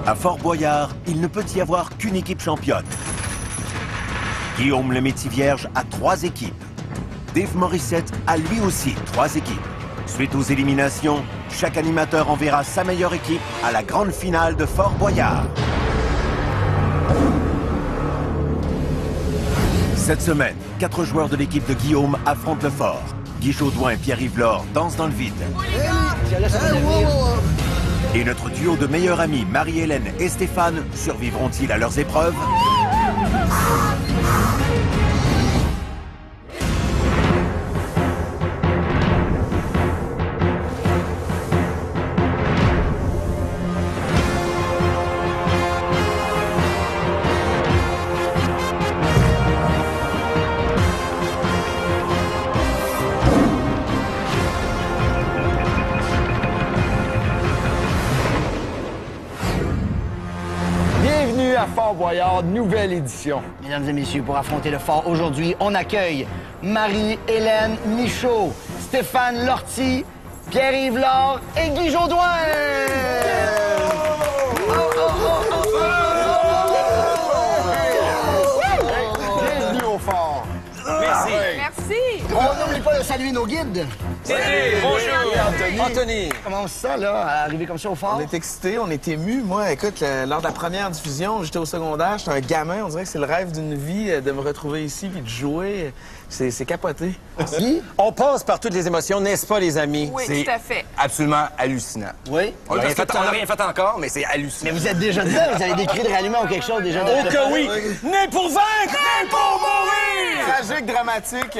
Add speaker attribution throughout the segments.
Speaker 1: À Fort-Boyard, il ne peut y avoir qu'une équipe championne. Guillaume le Métis-Vierge a 3 équipes. Dave Morissette a lui aussi 3 équipes. Suite aux éliminations, chaque animateur enverra sa meilleure équipe à la grande finale de Fort-Boyard. Cette semaine, 4 joueurs de l'équipe de Guillaume affrontent le fort. Guy Jodoin et Pierre-Yves Laure dansent dans le vide. Et notre duo de meilleurs amis, Marie-Hélène et Stéphane, survivront-ils à leurs épreuves?
Speaker 2: Bienvenue à Fort-Boyard, nouvelle édition.
Speaker 3: Mesdames et messieurs, pour affronter le fort aujourd'hui, on accueille Marie-Hélène Michaud, Stéphane Lortie, Pierre-Yves Laure et Guy Jodoin!
Speaker 2: Bienvenue au fort.
Speaker 4: Merci.
Speaker 5: Merci.
Speaker 3: On n'oublie pas de saluer nos guides.
Speaker 4: Bonjour. Anthony.
Speaker 3: Comment on se sent, là, à arriver comme ça au fort?
Speaker 6: On est excités, on est émus. Moi, écoute, lors de la première diffusion, j'étais au secondaire, j'étais un gamin. On dirait que c'est le rêve d'une vie de me retrouver ici puis de jouer. C'est capoté.
Speaker 3: Guy?
Speaker 4: On passe par toutes les émotions, n'est-ce pas, les amis?
Speaker 5: Oui,
Speaker 4: C'est
Speaker 5: tout à fait.
Speaker 4: absolument hallucinant.
Speaker 3: Oui?
Speaker 4: On n'a rien fait encore, mais c'est hallucinant.
Speaker 3: Mais vous êtes déjà dedans, vous avez des cris de ralliement ou quelque chose déjà de
Speaker 4: Oh que oui! Né pour vaincre, né pour mourir!
Speaker 6: Tragique, dramatique,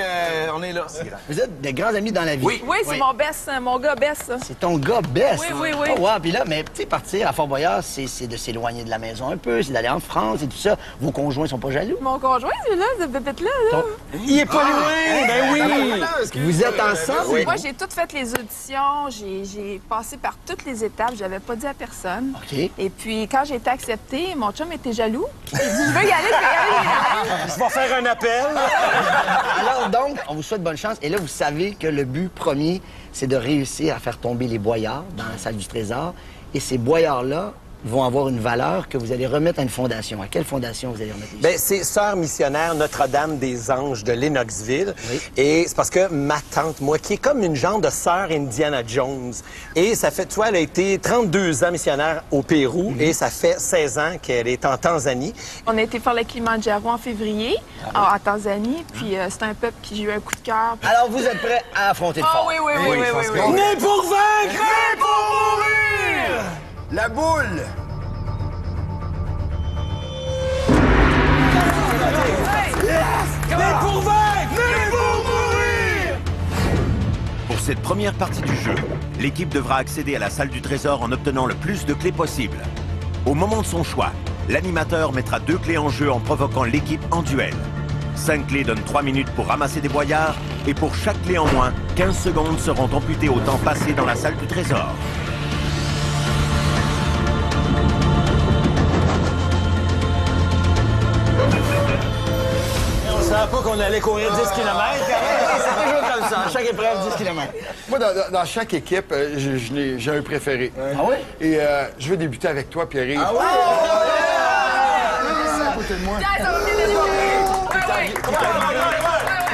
Speaker 6: on est là.
Speaker 3: Vous êtes des grands amis dans la vie.
Speaker 4: Oui.
Speaker 5: Oui, c'est mon best, mon gars best, ça.
Speaker 3: C'est ton gars best.
Speaker 5: Oui.
Speaker 3: Oh, wow. Puis là, mais tu sais, partir à Fort-Boyard, c'est de s'éloigner de la maison un peu, c'est d'aller en France et tout ça. Vos conjoints sont pas jaloux?
Speaker 5: Mon conjoint, c'est là, cette pépette-là. Là.
Speaker 4: Il est pas loin! Ben oui!
Speaker 3: Vous êtes ensemble?
Speaker 5: Moi, j'ai toutes fait les auditions, j'ai passé par toutes les étapes, j'avais pas dit à personne.
Speaker 3: OK.
Speaker 5: Et puis, quand j'ai été acceptée, mon chum était jaloux. Il dit, je veux y aller.
Speaker 4: Je vais faire un appel.
Speaker 3: Alors donc, on vous souhaite bonne chance. Et là, vous savez que le but premier, c'est de réussir à faire tomber les boyards dans la salle du trésor. Et ces boyards-là vont avoir une valeur que vous allez remettre à une fondation. À quelle fondation vous allez remettre les
Speaker 4: Ben, c'est Sœur missionnaire Notre-Dame des Anges de Lennoxville.
Speaker 3: Oui.
Speaker 4: Et c'est parce que ma tante, moi, qui est comme une genre de sœur Indiana Jones, et ça fait, tu vois, elle a été 32 ans missionnaire au Pérou, et ça fait 16 ans qu'elle est en Tanzanie.
Speaker 5: On a été faire le Kilimanjaro en février, en Tanzanie, puis c'est un peuple qui j'ai eu un coup de cœur.
Speaker 3: Alors, vous êtes prêts à affronter le
Speaker 5: Ah
Speaker 3: fort?
Speaker 5: oui.
Speaker 4: Né pour vaincre, né pour mourir!
Speaker 2: La boule!
Speaker 4: Né pour vaincre, né pour mourir!
Speaker 1: Pour cette première partie du jeu, l'équipe devra accéder à la salle du trésor en obtenant le plus de clés possible. Au moment de son choix, l'animateur mettra 2 clés en jeu en provoquant l'équipe en duel. 5 clés donnent 3 minutes pour ramasser des boyards et pour chaque clé en moins, 15 secondes seront amputées au temps passé dans la salle du trésor.
Speaker 4: On savait pas qu'on allait courir 10 km.
Speaker 3: C'est toujours comme ça. Chaque épreuve, 10 km.
Speaker 2: Moi, dans chaque équipe, j'ai un préféré.
Speaker 3: Ah oui?
Speaker 2: Et je veux débuter avec toi, Pierre-Yves.
Speaker 6: Ah ouais?
Speaker 2: À côté de moi.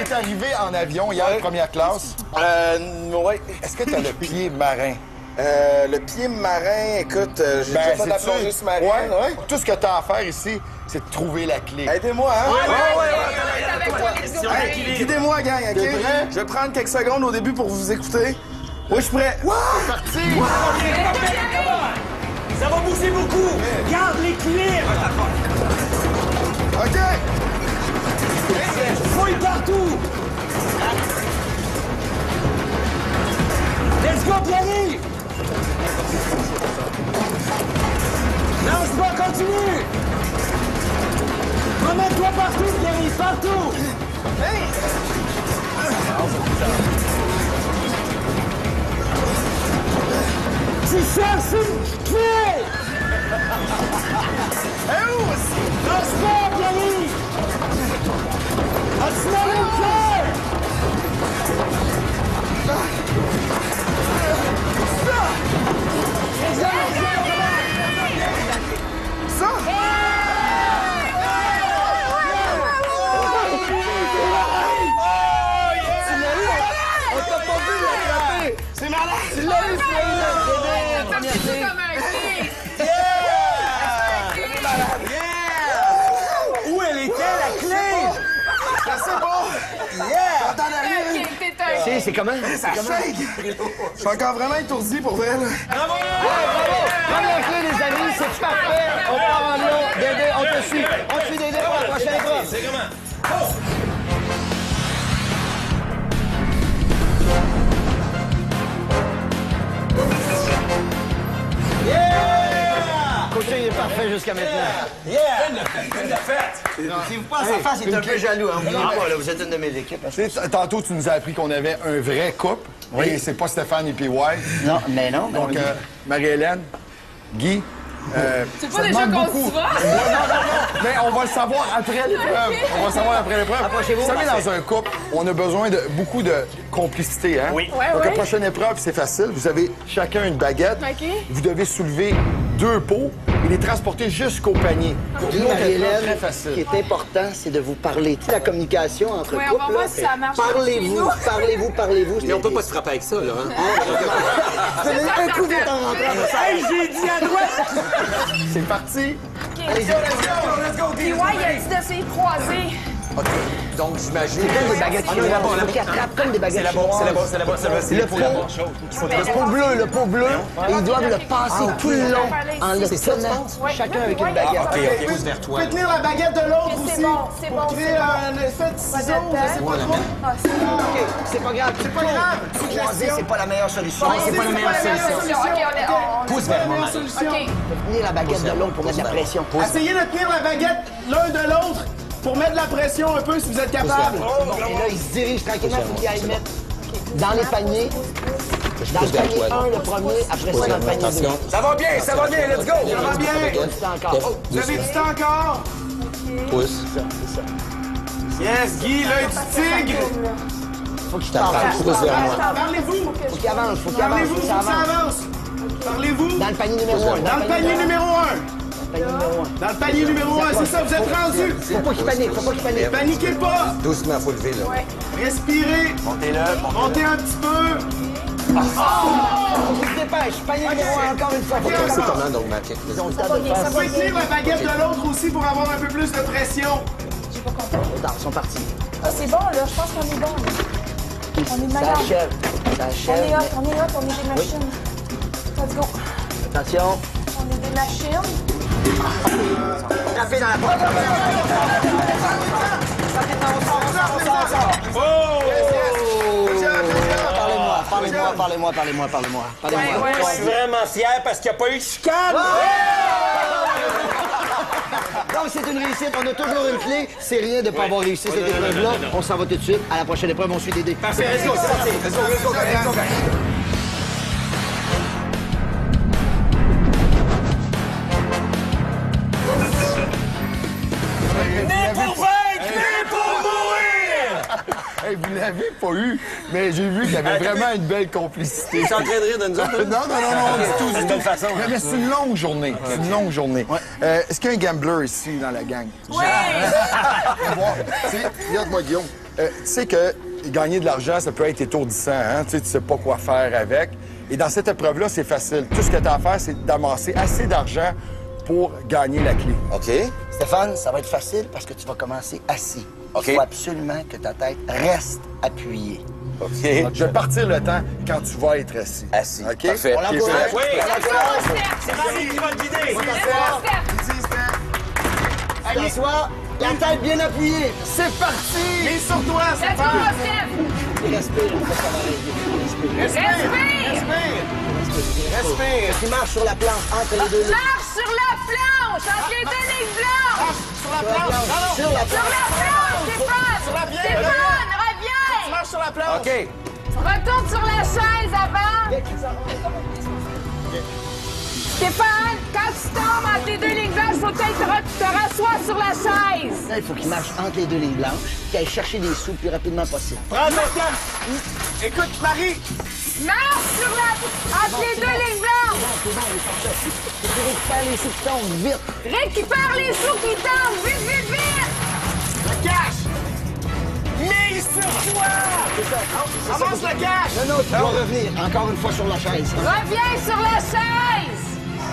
Speaker 2: T'es arrivé en avion hier, première classe.
Speaker 6: Ouais.
Speaker 2: Est-ce que t'as le pied marin?
Speaker 6: Le pied marin, écoute, j'ai déjà fait de la
Speaker 2: c'est-tu-
Speaker 6: plongée sous-marine.
Speaker 2: Ouais. Tout ce que t'as à faire ici, c'est de trouver la clé.
Speaker 6: Aidez-moi, hein?
Speaker 2: Hey,
Speaker 6: Guidez-moi, gang, OK?
Speaker 2: T'es prêt?
Speaker 6: Je vais prendre quelques secondes au début pour vous écouter. Oui, je suis prêt.
Speaker 2: C'est parti!
Speaker 4: Ça va bouger beaucoup! Garde l'équilibre!
Speaker 2: OK!
Speaker 4: Fouille partout! Let's go, Pierre! Lance-toi, continue! Remets-toi partout, Pierre, partout! Tu cherches une clé! Lance-toi, Pierre! As-tu mal au cœur?
Speaker 5: comme un clé.
Speaker 4: Où elle était, la clé?
Speaker 2: C'est bon!
Speaker 4: Yeah!
Speaker 5: Ok, t'es un clé.
Speaker 3: C'est comment?
Speaker 2: Ça shake! Je suis encore vraiment étourdi pour vrai, là.
Speaker 3: Bravo! Première clé, les amis, c'est parfait. On part en lion. Dédé, on te suit. On suit Dédé pour la prochaine épreuve.
Speaker 4: C'est comment?
Speaker 3: Coach, il est parfait jusqu'à maintenant.
Speaker 4: Yeah! Une de fête!
Speaker 3: Si vous passez en face, il est un peu jaloux. Hein. Là, vous êtes une de mes équipes.
Speaker 2: Tu sais, tantôt, tu nous as appris qu'on avait un vrai couple.
Speaker 3: Oui.
Speaker 2: Et c'est pas Stéphane et PY.
Speaker 3: Non, mais non.
Speaker 2: Donc, Marie-Hélène, Guy.
Speaker 5: C'est
Speaker 2: ça
Speaker 5: pas déjà
Speaker 2: demande
Speaker 5: qu'on
Speaker 2: beaucoup.
Speaker 5: se voit?
Speaker 2: Mais on va le savoir après l'épreuve. On va le savoir après l'épreuve.
Speaker 3: Approchez-vous.
Speaker 2: Vous savez, dans un couple, on a besoin de beaucoup de complicité, hein?
Speaker 4: Oui.
Speaker 5: Ouais,
Speaker 2: Donc, la
Speaker 5: ouais.
Speaker 2: prochaine épreuve, c'est facile. Vous avez chacun une baguette.
Speaker 5: OK.
Speaker 2: Vous devez soulever 2 pots et les transporter jusqu'au panier.
Speaker 3: Dis,
Speaker 2: Donc,
Speaker 3: Marie-Hélène,
Speaker 2: très
Speaker 3: ce
Speaker 2: facile.
Speaker 3: qui est important, c'est de vous parler. Tu sais, la communication entre
Speaker 5: Ouais, on va
Speaker 3: couples,
Speaker 5: voir
Speaker 3: là,
Speaker 5: si ça marche
Speaker 3: parlez-vous,
Speaker 5: chez nous.
Speaker 3: parlez-vous.
Speaker 4: Mais on peut pas se frapper avec ça, là. Hein?
Speaker 3: Donnez un coup vite en rentrant.
Speaker 4: Hey, j'ai dit à droite!
Speaker 2: C'est parti.
Speaker 3: Allez-y.
Speaker 5: Puis ouais, il a dit de se croiser.
Speaker 4: OK. Donc, j'imagine...
Speaker 3: Comme des baguettes
Speaker 4: Ah non,
Speaker 3: chinoises.
Speaker 4: là-bas,
Speaker 3: Il faut qu'ils attrapent comme des baguettes
Speaker 4: C'est là-bas,
Speaker 3: chinoises.
Speaker 4: c'est là-bas, c'est là-bas, c'est là-bas. C'est
Speaker 3: Le
Speaker 4: là-bas.
Speaker 3: le pot bleu, et ils doivent le passer tout le long en le
Speaker 4: C'est ça, tu
Speaker 3: tenant,
Speaker 4: penses?
Speaker 3: chacun avec
Speaker 5: Ouais,
Speaker 3: une baguette.
Speaker 4: OK, OK, pousse vers
Speaker 2: Vous
Speaker 4: toi.
Speaker 2: pouvez tenir la baguette de l'autre
Speaker 5: Ok,
Speaker 2: aussi.
Speaker 5: c'est bon, c'est
Speaker 2: pour
Speaker 5: bon,
Speaker 2: créer
Speaker 5: c'est bon.
Speaker 2: un effet de ciseaux, je sais pas trop.
Speaker 5: Ah, c'est bon.
Speaker 3: OK, c'est pas grave.
Speaker 2: C'est pas grave.
Speaker 3: Croiser, c'est pas la meilleure solution.
Speaker 4: c'est pas la meilleure solution.
Speaker 5: OK, on
Speaker 4: Pousse vers moi, Marie.
Speaker 2: solution.
Speaker 5: OK.
Speaker 3: Tenir la baguette de l'autre pour mettre de la pression.
Speaker 2: Essayez de tenir la baguette l'un de l'autre pour mettre de la pression un peu si vous êtes capable.
Speaker 3: Bon, et là, ils se dirigent tranquillement, il faut qu'ils aillent mettre dans les paniers. Dans le panier 1, le premier, après ça, dans le panier 2.
Speaker 4: Ça va bien, let's go!
Speaker 2: Ça va bien.
Speaker 3: C'est encore. Oh,
Speaker 2: Vous avez du temps encore?
Speaker 4: Pousse.
Speaker 2: Yes, Guy, l'œil du tigre.
Speaker 3: faut qu'ils parlent.
Speaker 4: Pousse vers moi.
Speaker 2: Parlez-vous.
Speaker 3: Faut qu'ils avancent, faut qu'ils avancent,
Speaker 2: Parlez-vous,
Speaker 3: faut
Speaker 2: faut
Speaker 3: qu'ils
Speaker 2: que ça
Speaker 3: avancent.
Speaker 2: avance. Parlez-vous.
Speaker 3: Dans le panier numéro 1.
Speaker 2: Dans le panier numéro 1. Dans le panier numéro 1, c'est ça, vous êtes rendus.
Speaker 3: Faut pas qu'ils paniquent, faut pas qu'ils paniquent.
Speaker 2: Paniquez pas.
Speaker 4: Doucement, faut lever, là.
Speaker 2: Respirez. Montez un petit peu.
Speaker 3: Faut qu'ils se dépêchent. Panier numéro 1, encore une fois. Faut qu'ils
Speaker 4: C'est
Speaker 3: avancent.
Speaker 4: comment, donc, Magic?
Speaker 3: Ils ont le temps de faire.
Speaker 2: Vous pouvez tenir la baguette de l'autre aussi pour avoir un peu plus de pression.
Speaker 3: Ils sont partis.
Speaker 5: Ah, c'est bon, là. Je pense qu'on est bon. On est
Speaker 3: Ça
Speaker 5: malade.
Speaker 3: achève. Ça
Speaker 5: On est
Speaker 3: achève.
Speaker 5: hot, on est des machines. Let's go.
Speaker 3: Attention.
Speaker 5: On est des machines.
Speaker 3: Tapez dans la porte. Parlez-moi.
Speaker 5: Ouais.
Speaker 4: Je suis vraiment fier parce qu'il n'y a pas eu de chicane!
Speaker 3: Donc, c'est une réussite. On a toujours une clé. C'est rien de ne pas avoir réussi cette épreuve-là. On s'en va tout de suite. À la prochaine épreuve, on suit Dédé.
Speaker 4: Parfait, let's go, c'est parti. Let's go. Né pour vaincre, né pour mourir!
Speaker 2: Hey, vous l'avez pas eu, mais j'ai vu qu'il y avait vraiment une belle complicité.
Speaker 4: Tu es en train de rire de nous autres?
Speaker 2: Non, du tout.
Speaker 4: C'est une belle façon.
Speaker 2: Mais c'est une longue journée. C'est une longue journée. Est-ce qu'il y a un gambler ici dans la gang?
Speaker 5: Oui!
Speaker 2: Regarde-moi, Guillaume. Tu sais que gagner de l'argent, ça peut être étourdissant. Hein? Tu sais pas quoi faire avec. Et dans cette épreuve-là, c'est facile. Tout ce que tu as à faire, c'est d'amasser assez d'argent pour gagner la clé.
Speaker 4: OK.
Speaker 3: Stéphane, ça va être facile parce que tu vas commencer assis.
Speaker 4: OK.
Speaker 3: Il faut absolument que ta tête reste appuyée.
Speaker 4: OK.
Speaker 2: Je vais partir le temps quand tu vas être assis.
Speaker 4: Assis.
Speaker 2: OK?
Speaker 4: Parfait.
Speaker 3: On l'encourage.
Speaker 4: Oui.
Speaker 5: C'est
Speaker 4: Marie qui va te guider.
Speaker 3: Assis-toi, la tête bien appuyée. C'est parti!
Speaker 2: Mais sur toi,
Speaker 5: Let's go, Steph!
Speaker 3: Respire, on va s'en arrêter.
Speaker 5: Respire!
Speaker 2: Respire.
Speaker 3: Tu marches sur la planche entre les deux lignes.
Speaker 5: Marche sur la planche! Entre les deux lignes blanches!
Speaker 2: Sur la planche. Non,
Speaker 3: Sur la
Speaker 5: Sur
Speaker 3: planche.
Speaker 5: la planche, Stéphane!
Speaker 2: Sur la pierre.
Speaker 5: Stéphane, reviens!
Speaker 2: marche sur la planche.
Speaker 4: OK.
Speaker 5: Retourne sur la chaise avant! Stéphane, quand tu tombes entre les deux lignes blanches, faut peut-être te rasseoir sur la chaise!
Speaker 3: Là, il faut qu'il marche entre les deux lignes blanches, qu'il aille chercher des sous le plus rapidement possible.
Speaker 2: Prends ton temps. Écoute, Marie.
Speaker 5: Marche sur entre les deux lignes blanches!
Speaker 3: Tu récupères les sous qui tombent vite.
Speaker 5: Récupère les sous qui tombent! Vite, vite, vite!
Speaker 2: Le cash. Mais ici.
Speaker 6: sur toi! Avance le cash!
Speaker 3: Non, tu dois revenir encore une fois sur la chaise.
Speaker 7: Reviens sur la chaise!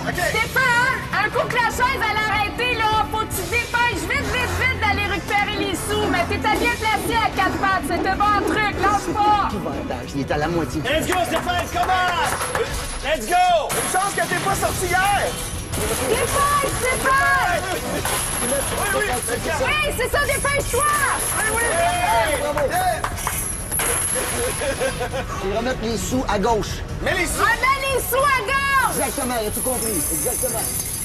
Speaker 7: Stéphane, un coup que la chaise elle a arrêté, là, faut que tu te dépêches vite d'aller récupérer les sous. Mais t'es bien placé à 4 pattes, c'est un bon truc, lâche pas!
Speaker 3: Épouvantable, il est à la moitié.
Speaker 6: Let's go, Stéphane, commence! Let's go! Une chance que t'es pas sorti hier!
Speaker 7: Stéphane! Oui, c'est ça, dépêche-toi!
Speaker 3: Et remettre les sous à gauche.
Speaker 6: Mets les sous!
Speaker 7: Remets les sous à gauche!
Speaker 3: Exactement, il a tout compris.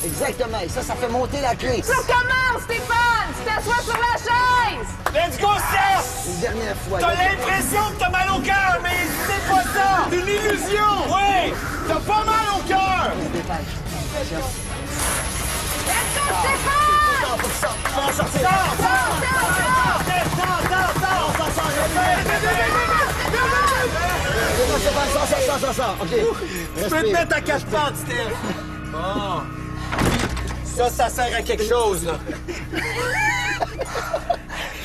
Speaker 3: Exactement. Et ça fait monter la clé.
Speaker 7: Ça commence, Stéphane! Tu t'assois sur la chaise!
Speaker 6: Let's go, Steph!
Speaker 3: Une dernière fois.
Speaker 6: T'as l'impression que t'as mal au cœur, mais c'est pas ça! C'est une illusion! Oui! T'as pas mal au cœur!
Speaker 3: Dépêche.
Speaker 7: Let's go, Stéphane!
Speaker 6: On s'en sortir!
Speaker 3: Ça. OK.
Speaker 6: Tu peux te mettre à 4 pattes, Steph! Bon. Ça sert à quelque chose, là.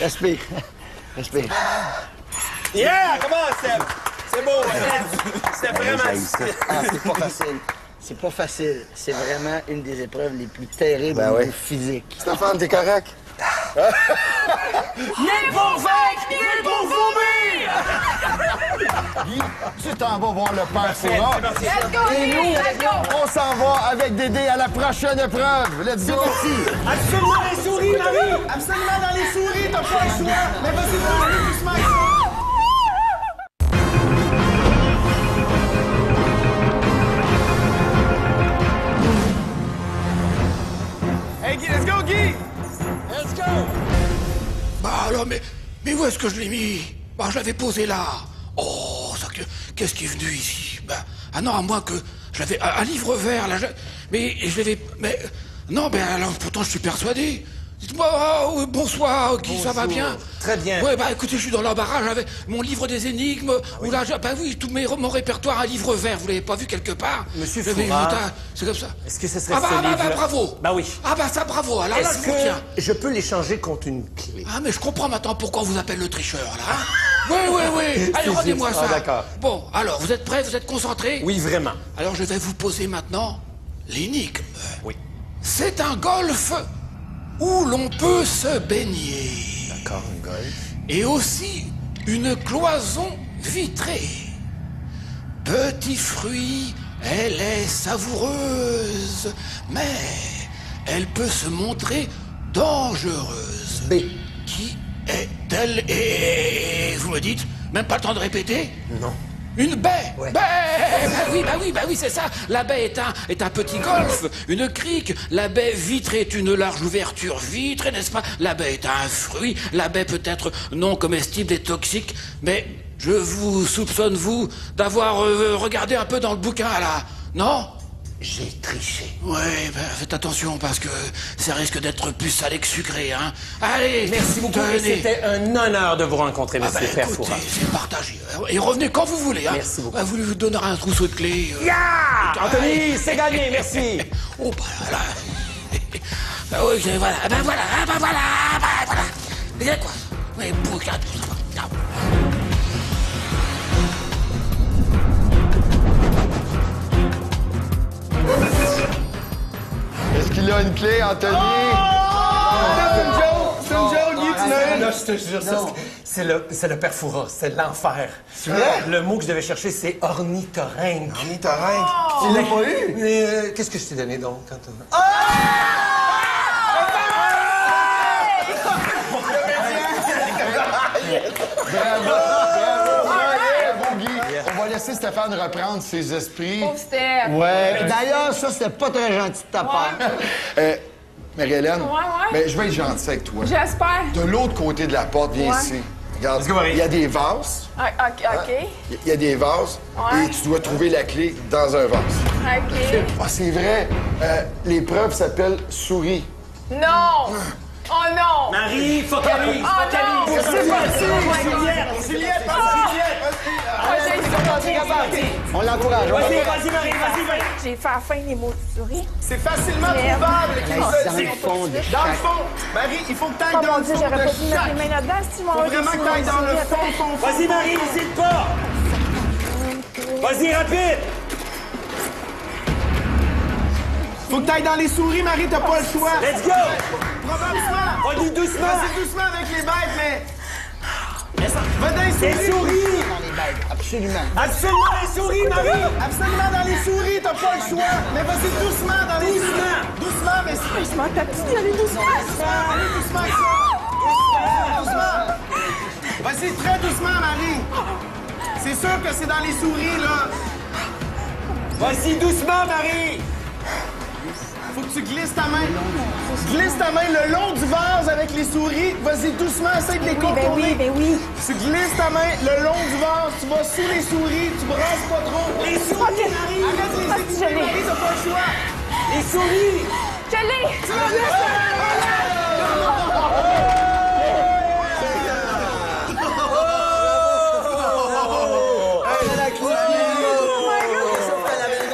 Speaker 3: Respire.
Speaker 6: Yeah! Comment, Steph? C'est beau, Steph. C'était vraiment difficile.
Speaker 3: Ah, c'est pas facile. C'est pas facile. C'est vraiment une des épreuves les plus terribles
Speaker 2: Ben
Speaker 3: au
Speaker 2: oui.
Speaker 3: niveau physique.
Speaker 2: Stéphane, t'es correct?
Speaker 6: Né pour vaincre, né pour vomir!
Speaker 2: Guy, tu t'en vas voir le père Foura.
Speaker 7: Let's go,
Speaker 2: Et nous,
Speaker 7: let's go!
Speaker 2: on s'en va avec Dédé à la prochaine épreuve. Let's go!
Speaker 6: Absolument les souris, Marie! Absolument dans les souris, t'as pas le choix! Mais vas-y, vas-y, doucement! Hey, Guy, let's go, Guy! Let's go!
Speaker 8: Bah là, mais où est-ce que je l'ai mis? Bah, je l'avais posé là. Oh, ça, qu'est-ce qui est venu ici? Bah, ah non, à moins que je l'avais... Un livre vert, là, mais je l'avais... Mais... Non, ben alors, pourtant, je suis persuadé. Dites-moi, oui, bonsoir, Guy, ça va bien?
Speaker 4: Très bien.
Speaker 8: Ouais, bah écoutez, je suis dans l'embarras, j'avais mon livre des énigmes, où là, bah oui, tout mon répertoire, un livre vert, vous l'avez pas vu quelque part?
Speaker 4: Monsieur
Speaker 8: J'avais
Speaker 4: Foura.
Speaker 8: vu, c'est comme ça.
Speaker 4: Est-ce que ce serait
Speaker 8: Ah bah,
Speaker 4: ce
Speaker 8: bah,
Speaker 4: livre?
Speaker 8: bravo!
Speaker 4: Bah oui.
Speaker 8: Ah bah ça, bravo, alors là,
Speaker 4: Est-ce
Speaker 8: je vous retiens.
Speaker 4: que je peux l'échanger contre une clé?
Speaker 8: Ah, mais je comprends maintenant pourquoi on vous appelle le tricheur, là. Hein? Oui. Allez, rendez-moi ça.
Speaker 4: Ah, d'accord.
Speaker 8: Bon, alors, vous êtes prêts? Vous êtes concentrés?
Speaker 4: Oui, vraiment.
Speaker 8: Alors, je vais vous poser maintenant l'énigme.
Speaker 4: Oui.
Speaker 8: C'est un golfe où l'on peut se baigner.
Speaker 4: D'accord, un golf.
Speaker 8: Et aussi une cloison vitrée. Petit fruit, elle est savoureuse, mais elle peut se montrer dangereuse.
Speaker 4: B.
Speaker 8: Qui est-elle? Et vous me dites, même pas le temps de répéter?
Speaker 4: Non.
Speaker 8: Une baie.
Speaker 4: Ouais.
Speaker 8: Bah oui, c'est ça. La baie est un petit golfe, une crique. La baie vitrée est une large ouverture vitrée, n'est-ce pas? La baie est un fruit. La baie peut être non comestible et toxique, mais je vous soupçonne, vous, d'avoir regardé un peu dans le bouquin, là. Non?
Speaker 4: J'ai triché.
Speaker 8: Ouais, ben, faites attention parce que ça risque d'être plus salé que sucré, hein. Allez,
Speaker 4: Merci beaucoup. Et
Speaker 8: tenez.
Speaker 4: c'était un honneur de vous rencontrer,
Speaker 8: Ah
Speaker 4: monsieur
Speaker 8: ben,
Speaker 4: Père
Speaker 8: écoutez,
Speaker 4: Foura.
Speaker 8: c'est partagé. Et revenez quand vous voulez, hein.
Speaker 4: Merci beaucoup.
Speaker 8: Vous lui donnerez un trousseau de clés.
Speaker 4: Anthony, c'est gagné, merci.
Speaker 8: Oh, bah là. Bah oui, voilà. Bah voilà. Vous savez quoi? Oui, bouquin, tout ça.
Speaker 2: Est-ce qu'il a une clé, Anthony?
Speaker 6: C'est une joke, Guy, tu l'as.
Speaker 4: Là, je te jure, ça, c'est le Père Foura, c'est l'enfer. Le mot que je devais chercher, c'est ornithorynque.
Speaker 2: Ornithorynque.
Speaker 4: Tu l'as pas eu? Mais qu'est-ce que je t'ai donné, donc, quand
Speaker 2: Bravo, Guy. On va laisser Stéphane reprendre ses esprits.
Speaker 5: Pauvre Steph.
Speaker 2: Ouais.
Speaker 3: D'ailleurs, ça, c'était pas très gentil de ta part.
Speaker 2: Marie-Hélène,
Speaker 5: Ouais.
Speaker 2: ben, je vais être gentil avec toi.
Speaker 5: J'espère.
Speaker 2: De l'autre côté de la porte, viens
Speaker 5: Ouais.
Speaker 2: ici. Regarde,
Speaker 4: Let's go, Marie.
Speaker 2: il y a des vases.
Speaker 5: Ah, OK.
Speaker 2: Il y a des vases.
Speaker 5: Ouais.
Speaker 2: Et tu dois trouver la clé dans un vase.
Speaker 5: OK.
Speaker 2: Ah, c'est vrai. L'épreuve s'appelle souris.
Speaker 5: Non!
Speaker 7: Oh non!
Speaker 4: Marie, focalise, focalise.
Speaker 7: C'est parti!
Speaker 4: Juliette,
Speaker 3: On l'encourage.
Speaker 4: Vas-y, Marie, vas-y.
Speaker 5: J'ai fait à fin les mots de souris.
Speaker 6: C'est facilement
Speaker 5: Merde.
Speaker 6: trouvable.
Speaker 3: Dans le fond de
Speaker 6: Dans le fond, Marie, il faut que tu ailles
Speaker 5: Oh
Speaker 6: dans
Speaker 5: mon
Speaker 6: le
Speaker 5: Dieu,
Speaker 6: fond
Speaker 5: j'aurais pas
Speaker 6: de
Speaker 5: dû mettre les
Speaker 6: chaque.
Speaker 5: mains là-dedans. Si
Speaker 6: Faut vraiment que tu ailles dans le fond.
Speaker 4: Vas-y, Marie, n'hésite pas. Vas-y, rapide.
Speaker 6: Faut que tu ailles dans les souris, Marie, t'as pas le choix.
Speaker 4: Let's go.
Speaker 6: Probablement.
Speaker 4: On dit doucement.
Speaker 6: Vas-y doucement avec les bêtes, mais... Va dans les
Speaker 4: Les
Speaker 6: souris.
Speaker 4: souris.
Speaker 3: Dans les bêtes, absolument.
Speaker 4: Absolument les souris, Marie.
Speaker 6: Absolument dans les souris, t'as pas le choix. Mais vas-y doucement dans les souris. Doucement, mais...
Speaker 5: Doucement, ta petite, allez doucement.
Speaker 6: Allez doucement avec ça. Doucement. Vas-y, très doucement, Marie. C'est sûr que c'est dans les souris, là.
Speaker 4: Vas-y, doucement, Marie.
Speaker 6: Faut que tu glisses ta main. Glisse ta main le long du vase avec les souris. Vas-y doucement, essaye de les contourner.
Speaker 5: Ben oui.
Speaker 6: Tu glisses ta main le long du vase, tu vas sous les souris, tu brasses pas trop.
Speaker 4: Les souris, Marie.
Speaker 6: Arrête de les écouter, Marie, t'as pas le choix.
Speaker 4: Les souris.
Speaker 5: Je l'ai.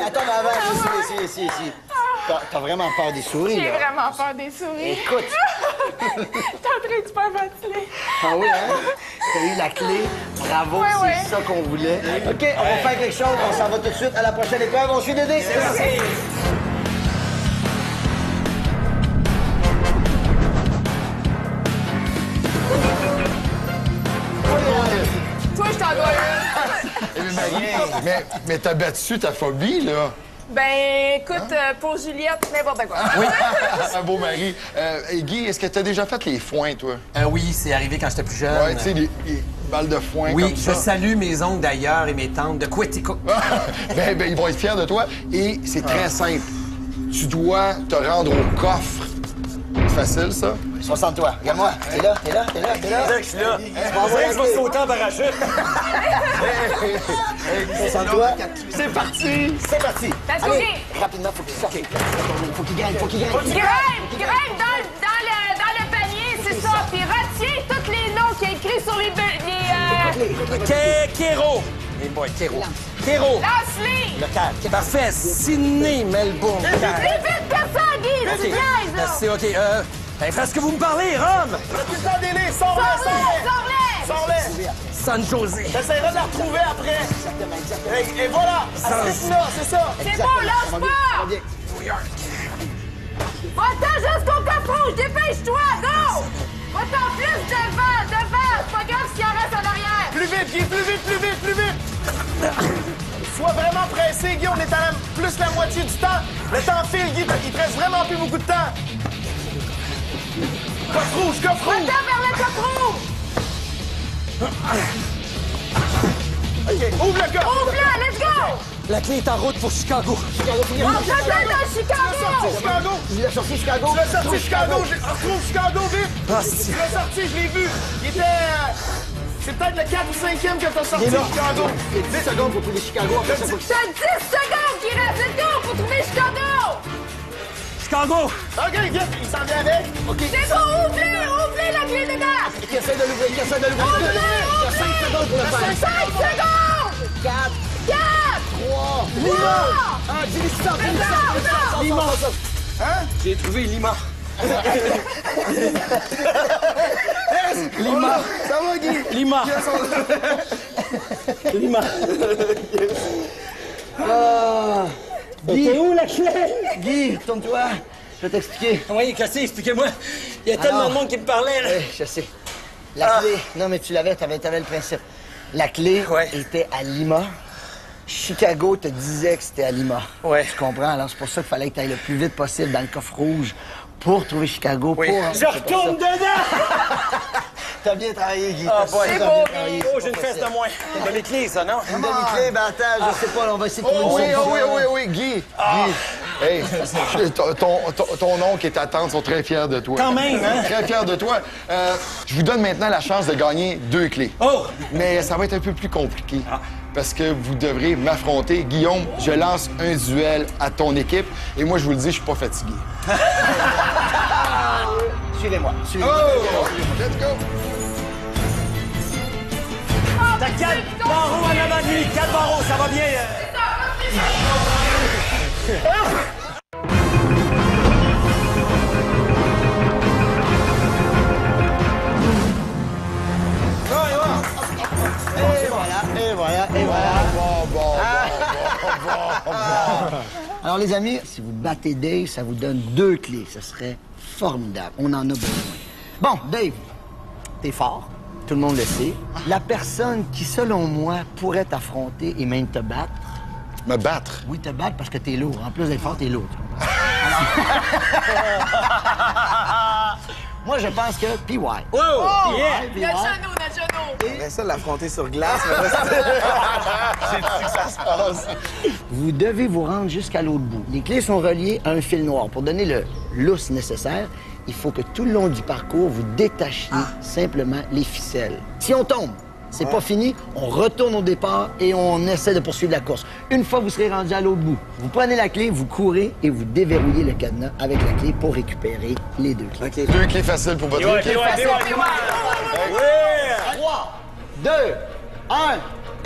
Speaker 3: Attends, mais avant, ici. T'as vraiment peur des souris,
Speaker 5: J'ai
Speaker 3: là.
Speaker 5: vraiment peur des souris.
Speaker 3: Écoute.
Speaker 5: T'es en train de faire ventiler.
Speaker 3: Ah oui, hein? T'as eu la clé. Bravo,
Speaker 5: Ouais,
Speaker 3: c'est
Speaker 5: ouais.
Speaker 3: ça qu'on voulait. OK, on va faire quelque chose. On s'en va tout de suite à la prochaine épreuve. On suit Dédé. C'est parti.
Speaker 5: Toi, je t'en dois une.
Speaker 2: Mais t'as battu ta phobie, là.
Speaker 5: Ben, écoute, pour Juliette, n'importe quoi.
Speaker 2: Oui, un beau mari. Guy, est-ce que t'as déjà fait les foins, toi?
Speaker 4: Oui, c'est arrivé quand j'étais plus jeune.
Speaker 2: Ouais, tu sais, les balles de foin
Speaker 4: Oui,
Speaker 2: comme
Speaker 4: je
Speaker 2: ça.
Speaker 4: salue mes oncles d'ailleurs et mes tantes de Quetico.
Speaker 2: ben, ils vont être fiers de toi. Et c'est très simple. Tu dois te rendre au coffre. C'est facile, ça?
Speaker 3: Concentre-toi. Regarde-moi. T'es là.
Speaker 4: Je suis là. On dirait que je vais sauter en parachute.
Speaker 3: Concentre-toi.
Speaker 2: C'est parti!
Speaker 3: C'est parti.
Speaker 7: Let's go,
Speaker 3: Allez,
Speaker 7: Guy.
Speaker 3: rapidement, faut qu'il sorte. Faut qu'il gagne.
Speaker 7: Grimpe dans le panier, c'est ça. Puis retiens tous les noms qu'il y a écrits sur les
Speaker 4: Kéro. Les boys, Kéro. Kéro.
Speaker 7: lance-les.
Speaker 4: Le 4. Parfait. Sydney, Melbourne.
Speaker 7: Vite, personne, Guy. Tu niaises, là.
Speaker 4: Merci, OK. Est-ce que vous me parlez, Rome?
Speaker 6: Tout le temps délai, sors-les.
Speaker 4: San José.
Speaker 6: T'essaieras de la retrouver après. Et voilà, c'est là, c'est ça.
Speaker 7: C'est bon, lâche pas. Va-t'en jusqu'au coffre rouge, dépêche-toi, go. Va-t'en plus devant. C'est pas grave s'il en reste en arrière.
Speaker 6: Plus vite, Guy, plus vite. Sois vraiment pressé, Guy, on est à plus la moitié du temps. Le temps file, Guy, il te reste vraiment plus beaucoup de temps. Coffre rouge.
Speaker 7: Va-t'en vers le coffre rouge.
Speaker 6: OK, ouvre le coffre.
Speaker 7: Ouvre-la, let's go.
Speaker 4: La clé est en route pour Chicago.
Speaker 7: On s'attend dans Chicago.
Speaker 6: Chicago.
Speaker 3: Il a sorti Chicago.
Speaker 6: Tu l'as sorti Chicago. Retrouve Chicago, vite.
Speaker 4: Ah,
Speaker 6: Tu l'as sorti, je l'ai vu. Il était... c'est peut-être le 4 ou 5e que t'as sorti, Chicago.
Speaker 3: 10 secondes pour trouver Chicago. Après, ça faut qu'il
Speaker 7: T'as 10 secondes qui restent, let's go, pour trouver Chicago.
Speaker 4: Chicago.
Speaker 6: OK, vite, il s'en vient avec. OK.
Speaker 7: C'est bon, ouvrez la clé dedans.
Speaker 3: Qui essaie de l'ouvrir. Il y a 5 secondes pour le faire.
Speaker 7: 5 secondes.
Speaker 3: 4,
Speaker 7: 4,
Speaker 3: 3,
Speaker 7: 3.
Speaker 3: Ah, dis-lui que sort.
Speaker 4: Lima.
Speaker 6: Hein?
Speaker 4: J'ai trouvé Lima.
Speaker 6: Lima. Ça va, Guy?
Speaker 4: Lima. Lima.
Speaker 3: Guy, où la clé? Guy, tourne-toi. Je vais t'expliquer.
Speaker 4: Oui, cassé, expliquez-moi. Il y a tellement de monde qui me parlait, là.
Speaker 3: Je sais. La clé. Non, mais tu l'avais, t'avais le principe. La clé était à Lima. Chicago te disait que c'était à Lima.
Speaker 4: Ouais.
Speaker 3: Tu comprends? Alors, c'est pour ça qu'il fallait que tu ailles le plus vite possible dans le coffre rouge pour trouver Chicago.
Speaker 4: Oui.
Speaker 3: Pour...
Speaker 4: Je retourne dedans!
Speaker 3: T'as bien travaillé, Guy.
Speaker 4: Ah,
Speaker 3: T'as
Speaker 4: boy.
Speaker 3: super
Speaker 4: C'est
Speaker 3: bien
Speaker 4: beau,
Speaker 3: travaillé.
Speaker 4: Oh, j'ai une fesse de moins. C'est de les clés, ça, non?
Speaker 3: Une demi-clé, ben attends, je sais pas, on va essayer de trouver une solution.
Speaker 2: Oui, Guy. Hey, ton oncle et ta tante sont très fiers de toi.
Speaker 4: Quand même, hein?
Speaker 2: Très fiers de toi. Je vous donne maintenant la chance de gagner 2 clés.
Speaker 4: Oh!
Speaker 2: Mais ça va être un peu plus compliqué. Parce que vous devrez m'affronter. Guillaume, je lance un duel à ton équipe. Et moi, je vous le dis, je suis pas fatigué.
Speaker 3: Suivez-moi. Suivez-moi.
Speaker 2: Oh! Let's go!
Speaker 4: T'as 4 barreaux en avant de lui. 4 barreaux, ça va bien.
Speaker 3: Et voilà. Alors, les amis, si vous battez Dave, ça vous donne 2 clés. Ce serait formidable. On en a besoin. Bon, Dave, t'es fort. Tout le monde le sait. La personne qui, selon moi, pourrait t'affronter et même te battre...
Speaker 2: Me battre?
Speaker 3: Oui, te battre parce que t'es lourd. En plus d'être fort, t'es lourd. Moi, je pense que PY.
Speaker 4: Wow!
Speaker 5: Notre genou.
Speaker 6: J'aimerais ça l'affronter sur glace, mais c'est ici que ça se passe.
Speaker 3: Vous devez vous rendre jusqu'à l'autre bout. Les clés sont reliées à un fil noir. Pour donner le lousse nécessaire, il faut que tout le long du parcours, vous détachiez simplement les ficelles. Si on tombe, c'est pas fini, on retourne au départ et on essaie de poursuivre la course. Une fois que vous serez rendu à l'autre bout, vous prenez la clé, vous courez et vous déverrouillez le cadenas avec la clé pour récupérer les 2 clés.
Speaker 2: 2 clés faciles pour votre équipe.
Speaker 3: 3, 2, 1,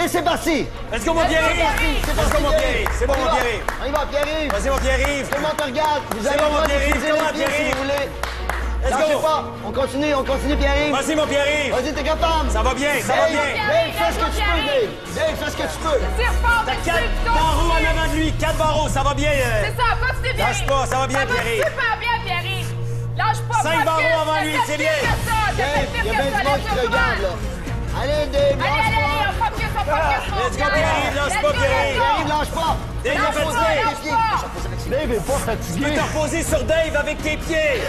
Speaker 3: et c'est parti!
Speaker 4: Let's go, mon Pierre-Yves! Let's go, mon Pierre-Yves! C'est bon, mon Pierre-Yves!
Speaker 3: On y va, Pierre-Yves!
Speaker 4: Vas-y, mon Pierre-Yves!
Speaker 3: Tout le monde te regarde! Vous avez
Speaker 4: bon,
Speaker 3: le droit
Speaker 4: Pierre-Yves,
Speaker 3: d'utiliser
Speaker 4: comment,
Speaker 3: les pieds si
Speaker 4: Pierre-Yves?
Speaker 3: vous voulez.
Speaker 4: Let's
Speaker 3: Lâchez
Speaker 4: go!
Speaker 3: pas! On continue, Pierre-Yves!
Speaker 4: Vas-y, mon Pierre-Yves!
Speaker 3: Vas-y, t'es capable!
Speaker 4: Ça va bien, ça va bien!
Speaker 3: Dave, fais ce que tu peux, Dave! Dave, fais ce que tu peux!
Speaker 7: Tire fort
Speaker 4: T'as
Speaker 7: dessus,
Speaker 4: 4 barreaux en avant de lui, 4 barreaux, ça va bien.
Speaker 7: C'est ça, continue bien.
Speaker 4: Lâche pas, ça va bien,
Speaker 7: Ça va
Speaker 4: Pierre-Yves.
Speaker 7: super bien, Pierre-Yves. Lâche pas,
Speaker 4: 5 barreaux
Speaker 7: focus,
Speaker 4: avant lui,
Speaker 7: t'as
Speaker 4: c'est
Speaker 7: fait
Speaker 4: bien.
Speaker 7: pire que ça, t'as
Speaker 3: Dave,
Speaker 7: fait
Speaker 3: il y
Speaker 7: pire
Speaker 3: a
Speaker 7: que
Speaker 3: bien
Speaker 7: ça,
Speaker 3: du monde qui te regarde, là! Allez, Dave, lâche
Speaker 7: Allez,
Speaker 3: pas!
Speaker 7: on focus, mon
Speaker 4: Let's go,
Speaker 7: gars.
Speaker 4: Pierre-Yves, lâche
Speaker 7: Let's
Speaker 4: pas,
Speaker 7: go,
Speaker 4: Pierre-Yves.
Speaker 3: Dave, lâche pas!
Speaker 4: Dave,
Speaker 7: Lâche
Speaker 4: il est
Speaker 7: pas,
Speaker 4: fatigué.
Speaker 7: lâche pas.
Speaker 3: Dave est pas
Speaker 4: Tu peux
Speaker 3: fatigué!
Speaker 4: te reposer sur Dave avec tes pieds.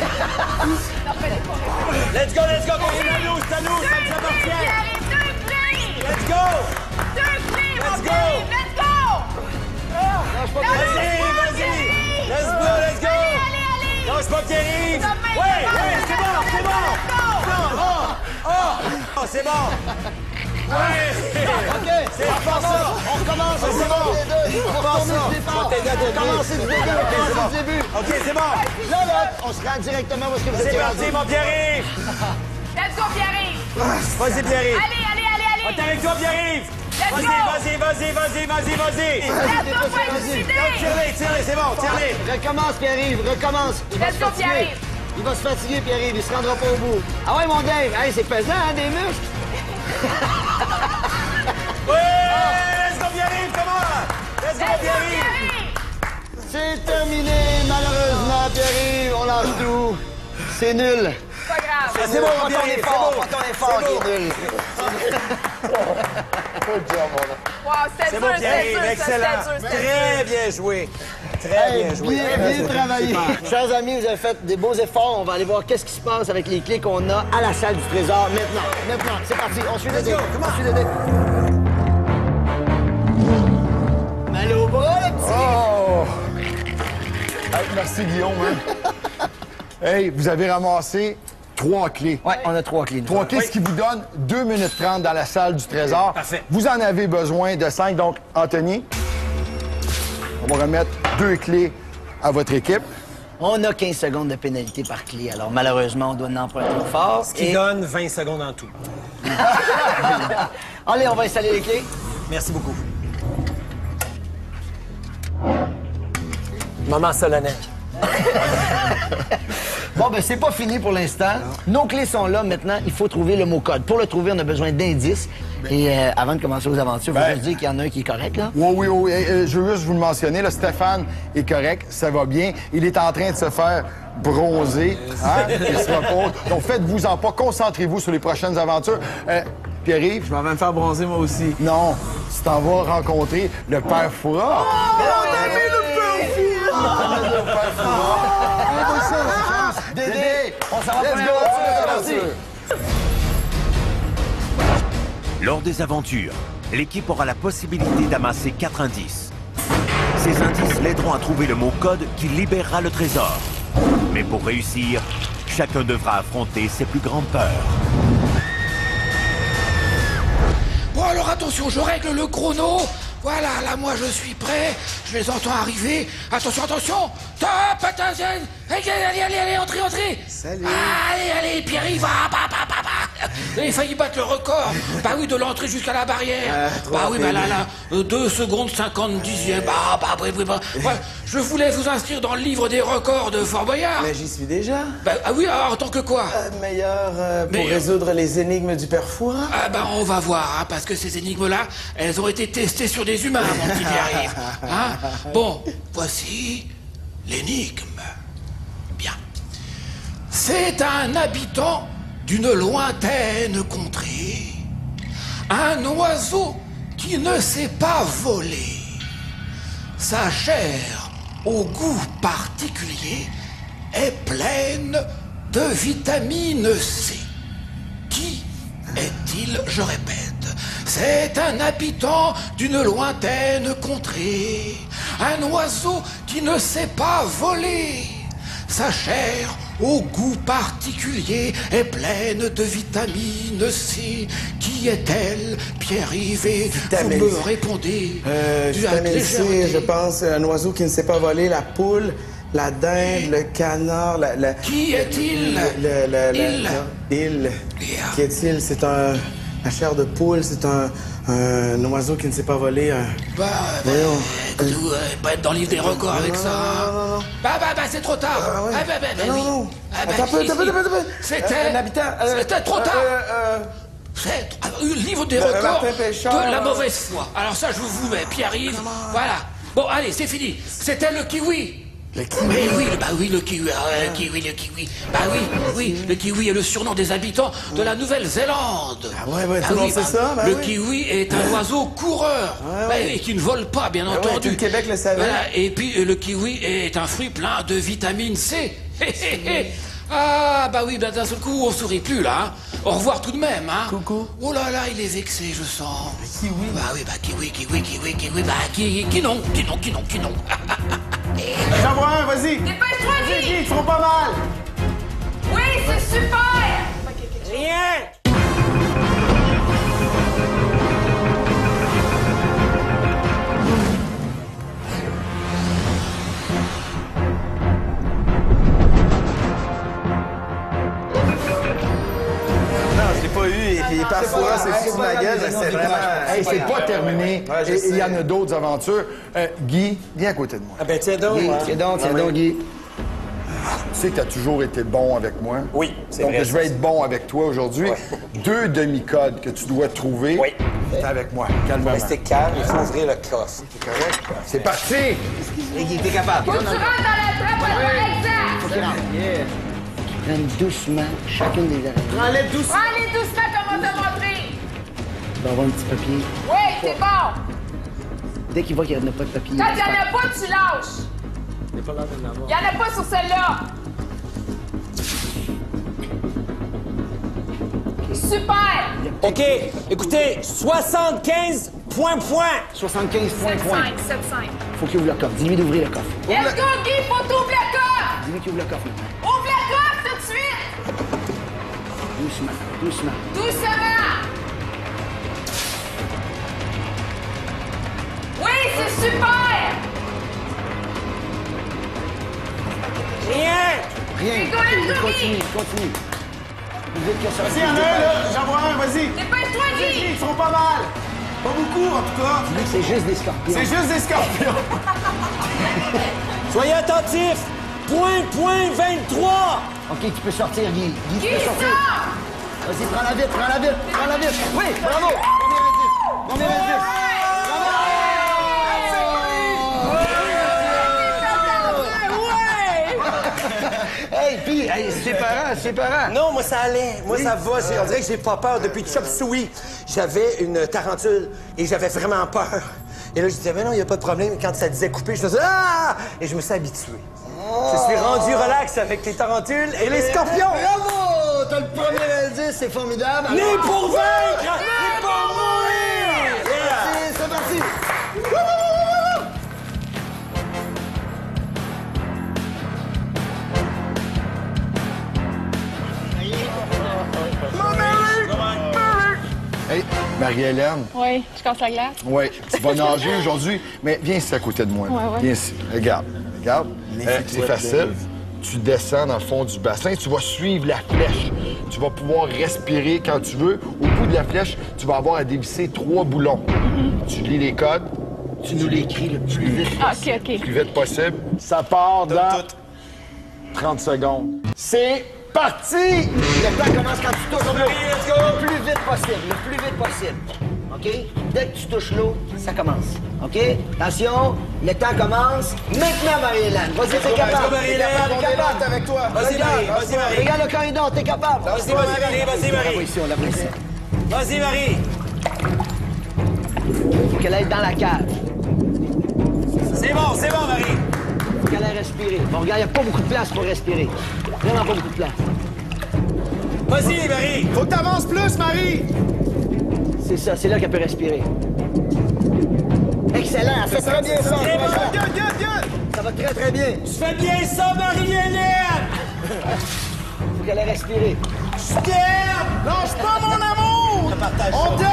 Speaker 4: Let's go, Pierre-Yves, à nous, ça nous appartient.
Speaker 7: Pierre-Yves, 2 clés.
Speaker 4: Let's go.
Speaker 7: 2 clés, mon
Speaker 4: Let's go.
Speaker 7: Pierre-Yves, let's go.
Speaker 3: Lâche pas,
Speaker 4: Vas-y. Let's go.
Speaker 7: Allez.
Speaker 4: Lâche pas, Pierre-Yves.
Speaker 7: Demain,
Speaker 4: Ouais,
Speaker 7: demain,
Speaker 4: c'est bon.
Speaker 7: let's go.
Speaker 4: Oh, c'est bon. Ouais.
Speaker 3: OK,
Speaker 4: C'est pas ça.
Speaker 3: on recommence,
Speaker 4: c'est bon.
Speaker 3: On va retourner
Speaker 4: ça.
Speaker 3: du départ.
Speaker 4: t'aider à te
Speaker 3: Commencez du début, commencez du début.
Speaker 4: OK, c'est bon.
Speaker 3: Là, on se rend directement où est-ce que vous
Speaker 4: C'est
Speaker 3: étiez
Speaker 4: parti,
Speaker 3: rendu.
Speaker 4: mon Pierre-Yves.
Speaker 7: Let's go, Pierre-Yves.
Speaker 4: Vas-y, Pierre-Yves.
Speaker 7: Allez.
Speaker 4: T'es avec toi, Pierre-Yves.
Speaker 7: Let's go.
Speaker 4: Vas-y.
Speaker 7: Let's go, pas décidé.
Speaker 4: Tire-les, c'est bon, tire-les.
Speaker 3: Recommence, Pierre-Yves, recommence. Il va
Speaker 7: Let's
Speaker 3: se
Speaker 7: go,
Speaker 3: fatiguer.
Speaker 7: Pierre-Yves.
Speaker 3: Il va se fatiguer, Pierre-Yves, il se rendra pas au bout. Ah ouais, mon Dave, hey, c'est pesant, hein, des muscles?
Speaker 4: Ouais, let's go, Pierre-Yves, comment? Let's go, Pierre-Yves.
Speaker 3: C'est terminé, malheureusement, Pierre-Yves, on lâche tout. C'est nul.
Speaker 7: Pas grave.
Speaker 3: C'est bon,
Speaker 4: bon,
Speaker 3: pas ton
Speaker 4: Pierre-Yves,
Speaker 3: effort,
Speaker 4: c'est
Speaker 3: pas
Speaker 4: bon.
Speaker 3: ton effort
Speaker 4: C'est
Speaker 3: qui est nul.
Speaker 7: Wow, c'était
Speaker 4: C'est
Speaker 7: dur,
Speaker 4: bon,
Speaker 7: c'était
Speaker 4: Pierre-Yves,
Speaker 7: dur,
Speaker 4: excellent.
Speaker 7: c'était dur.
Speaker 4: Très bien joué. Très bien joué.
Speaker 3: Bien travaillé. Chers amis, vous avez fait des beaux efforts. On va aller voir qu'est-ce qui se passe avec les clés qu'on a à la salle du trésor maintenant. C'est parti, on suit le dé. On suit le dé. Mal au bras, le petit.
Speaker 2: Oh! Hey, merci, Guillaume. Hein? Hey, vous avez ramassé 3 clés.
Speaker 3: Ouais, on a 3 clés.
Speaker 2: 3 clés, ce qui vous donne 2 minutes 30 dans la salle du trésor.
Speaker 4: Parfait.
Speaker 2: Vous en avez besoin de 5. Donc, Anthony, on va remettre 2 clés à votre équipe.
Speaker 3: On a 15 secondes de pénalité par clé. Alors, malheureusement, on doit en emprunter fort.
Speaker 4: Ce qui donne 20 secondes en tout.
Speaker 3: Allez, on va installer les clés.
Speaker 4: Merci beaucoup. Moment solennel.
Speaker 3: Bon, ben c'est pas fini pour l'instant. Nos clés sont là. Maintenant, il faut trouver le mot code. Pour le trouver, on a besoin d'indices. Et avant de commencer aux aventures, il faut juste dire qu'il y en a un qui est correct, là.
Speaker 2: Oui. Je veux juste vous le mentionner. Là, Stéphane est correct. Ça va bien. Il est en train de se faire bronzer. Hein? Il se repose. Donc, faites-vous-en pas. Concentrez-vous sur les prochaines aventures. Pierre-Yves?
Speaker 6: Je m'en vais me faire bronzer, moi aussi.
Speaker 2: Non. Tu t'en vas rencontrer le père Fouras.
Speaker 3: Dédé, on s'en va
Speaker 2: Let's
Speaker 3: pour
Speaker 2: go!
Speaker 3: l'aventure, c'est parti.
Speaker 1: Lors des aventures, l'équipe aura la possibilité d'amasser 4 indices. Ces indices l'aideront à trouver le mot code qui libérera le trésor. Mais pour réussir, chacun devra affronter ses plus grandes peurs.
Speaker 8: Bon alors attention, je règle le chrono. Voilà, là, moi, je suis prêt. Je les entends arriver. Attention, attention. Top, attention. Allez, entrez.
Speaker 6: Salut.
Speaker 8: Allez, Pierre-Yves, vous avez failli battre le record. Bah oui, de l'entrée jusqu'à la barrière. Bah oui, bah là, 2 secondes 50 dixièmes. Voilà, je voulais vous inscrire dans le livre des records de Fort Boyard.
Speaker 6: Mais j'y suis déjà.
Speaker 8: Bah ah oui, alors, en tant que quoi?
Speaker 6: Meilleur pour résoudre les énigmes du père Fouras.
Speaker 8: Ah bah on va voir, hein, parce que ces énigmes-là, elles ont été testées sur des humains, mon petit Pierre-Yves. Hein? Bon, voici l'énigme. Bien. C'est un habitant d'une lointaine contrée, un oiseau qui ne sait pas voler. Sa chair, au goût particulier, est pleine de vitamine C. Qui est-il? Je répète, c'est un habitant d'une lointaine contrée, un oiseau qui ne sait pas voler. Sa chair, au goût particulier, est pleine de vitamine C. Qui est-elle, Pierre-Yves? Vous me répondez.
Speaker 6: Vitamine C, je pense, un oiseau qui ne sait pas voler, la poule, la dinde, le canard,
Speaker 8: Qui est-il?
Speaker 6: Il. Qui est-il? C'est la chair de poule, c'est un oiseau qui ne sait pas voler.
Speaker 8: Écoute, pas être dans le livre des records avec ça.
Speaker 6: Non.
Speaker 8: Bah, c'est trop tard.
Speaker 6: ouais.
Speaker 8: Oui.
Speaker 6: Attends un peu.
Speaker 8: C'était...
Speaker 6: Un habitant.
Speaker 8: C'était trop tard. C'est le livre des records de la mauvaise foi. Alors ça, je vous mets, Pierre-Yves. Voilà. Bon, allez, c'est fini. C'était le kiwi.
Speaker 6: Le kiwi?
Speaker 8: Mais oui, le kiwi. Le kiwi. Bah oui, le kiwi est le surnom des habitants de la Nouvelle-Zélande.
Speaker 6: Ah ouais, tout le monde sait ça.
Speaker 8: Le kiwi est un oiseau coureur. Et qui ne vole pas, bien entendu.
Speaker 6: Tout le Québec le savait.
Speaker 8: Voilà. Et puis, le kiwi est un fruit plein de vitamine C. Ah, bah oui, d'un seul coup, on sourit plus, là. Hein. Au revoir tout de même, hein.
Speaker 6: Coucou.
Speaker 8: Oh là là, il est vexé, je sens.
Speaker 6: Kiwi.
Speaker 8: Bah oui, kiwi. Bah, qui non.
Speaker 6: J'en vois un, vas-y.
Speaker 7: Dépêche-toi, Guy!
Speaker 6: Ils feront pas mal.
Speaker 7: Oui, c'est super!
Speaker 4: Rien!
Speaker 6: Je l'ai pas eu, et puis père Fouras, c'est fou de ma gueule, mais c'est vraiment...
Speaker 2: Hey, c'est pas terminé.
Speaker 6: Ouais, je
Speaker 2: Et
Speaker 6: sais.
Speaker 2: il y en a d'autres aventures. Guy, viens à côté de moi.
Speaker 4: Ah ben tiens donc.
Speaker 3: Guy,
Speaker 4: hein.
Speaker 3: tiens donc, Guy.
Speaker 2: Tu sais que tu as toujours été bon avec moi.
Speaker 4: Oui, c'est
Speaker 2: Donc,
Speaker 4: vrai,
Speaker 2: je vais
Speaker 4: ça.
Speaker 2: être bon avec toi aujourd'hui. 2 demi-codes que tu dois trouver.
Speaker 4: Oui.
Speaker 2: T'es avec moi. Calme-toi.
Speaker 4: Restez calme, il faut ouvrir le coffre.
Speaker 2: C'est correct? C'est parti!
Speaker 3: Et Guy, t'es capable.
Speaker 7: Faut que tu rentres dans la trappe à l'heure exacte!
Speaker 3: Prenne doucement chacune des araignées.
Speaker 6: Prends-les doucement.
Speaker 7: Prends-les doucement comme on t'a montré!
Speaker 3: Tu vas avoir un petit papier.
Speaker 7: Oui, c'est bon!
Speaker 3: Dès qu'il voit qu'il n'y en a pas de papier.
Speaker 7: Quand il n'y en a pas, tu lâches! Il n'y en a pas sur celle-là! Super!
Speaker 4: OK, écoutez, 75 points.
Speaker 3: 75 points.
Speaker 7: 7-5, 7-5.
Speaker 3: Faut qu'il ouvre le coffre. Dis-lui d'ouvrir le coffre.
Speaker 7: Let's go, Guy! Faut t'ouvrir le coffre!
Speaker 3: Dis-lui qu'il ouvre le coffre.
Speaker 7: Ouvre le coffre tout de suite!
Speaker 3: Doucement.
Speaker 7: Doucement! Oui, c'est super!
Speaker 3: Rien.
Speaker 7: go, let's go, Guy.
Speaker 3: Continue. Plus vite que ça.
Speaker 6: Vas-y, il y en a un, là. J'en vois un, vas-y.
Speaker 7: Dépêche-toi, Guy!
Speaker 6: Ils feront pas mal. Pas beaucoup, en tout cas.
Speaker 3: Dis-lui que c'est juste des scorpions.
Speaker 6: C'est juste des scorpions.
Speaker 4: Soyez attentifs. Point 23.
Speaker 3: OK, tu peux sortir, Guy. Guy, tu
Speaker 7: Guy,
Speaker 3: peux sortir.
Speaker 7: sort!
Speaker 3: Vas-y, prends la vitre. Oui, bravo. Premier indice. Hey, puis, c'est parent.
Speaker 4: Non, moi, ça allait. Moi, ça va. On dirait que j'ai pas peur. Depuis Chop Suey, j'avais une tarentule et j'avais vraiment peur. Et là, je disais, mais non, il n'y a pas de problème. Quand ça disait couper, je faisais ah! Et je me suis habitué. Je suis rendu relax avec les tarentules et les scorpions.
Speaker 3: Bravo! T'as le premier indice, c'est formidable.
Speaker 4: Né pour vaincre! Né pour mourir! Yeah.
Speaker 3: C'est parti.
Speaker 2: Hey, ma Marie-Hélène.
Speaker 7: Oui, je casse la glace.
Speaker 2: Oui, tu vas nager aujourd'hui, mais viens ici à côté de moi.
Speaker 7: Ouais.
Speaker 2: Viens ici. Regarde. C'est facile. Tu descends dans le fond du bassin, tu vas suivre la flèche. Tu vas pouvoir respirer quand tu veux. Au bout de la flèche, tu vas avoir à dévisser 3 boulons. Tu lis les codes.
Speaker 3: Tu nous l'écris le plus vite.
Speaker 7: Ah, OK.
Speaker 2: Le plus vite possible. Ça part dans 30 secondes. C'est parti!
Speaker 3: Le temps commence quand tu touches l'eau. Le plus vite possible. OK? Dès que tu touches l'eau, ça commence. OK? Attention, le temps commence. Maintenant, Marie-Hélène. Vas-y, t'es capable. T'es capable.
Speaker 2: avec toi.
Speaker 4: Vas-y, Marie.
Speaker 3: Regarde le corridor, t'es capable.
Speaker 4: Vas-y, Marie.
Speaker 3: On la voit ici, on la voit ici.
Speaker 4: Vas-y, Marie.
Speaker 3: Faut qu'elle aille dans la cage.
Speaker 4: C'est bon, Marie.
Speaker 3: Faut qu'elle aille respirer. Bon, regarde, il n'y a pas beaucoup de place pour respirer. Vraiment pas beaucoup de place.
Speaker 4: Vas-y, Marie.
Speaker 2: Faut que t'avances plus, Marie!
Speaker 3: C'est ça, c'est là qu'elle peut respirer. Excellent, elle fait très bien ça.
Speaker 4: Très bon.
Speaker 3: Ça va très, très bien.
Speaker 4: Tu fais bien ça, Marie-Hélène.
Speaker 3: Faut qu'elle aille respirer.
Speaker 4: Je t'aime.
Speaker 2: Lâche pas, mon amour! On t'aime!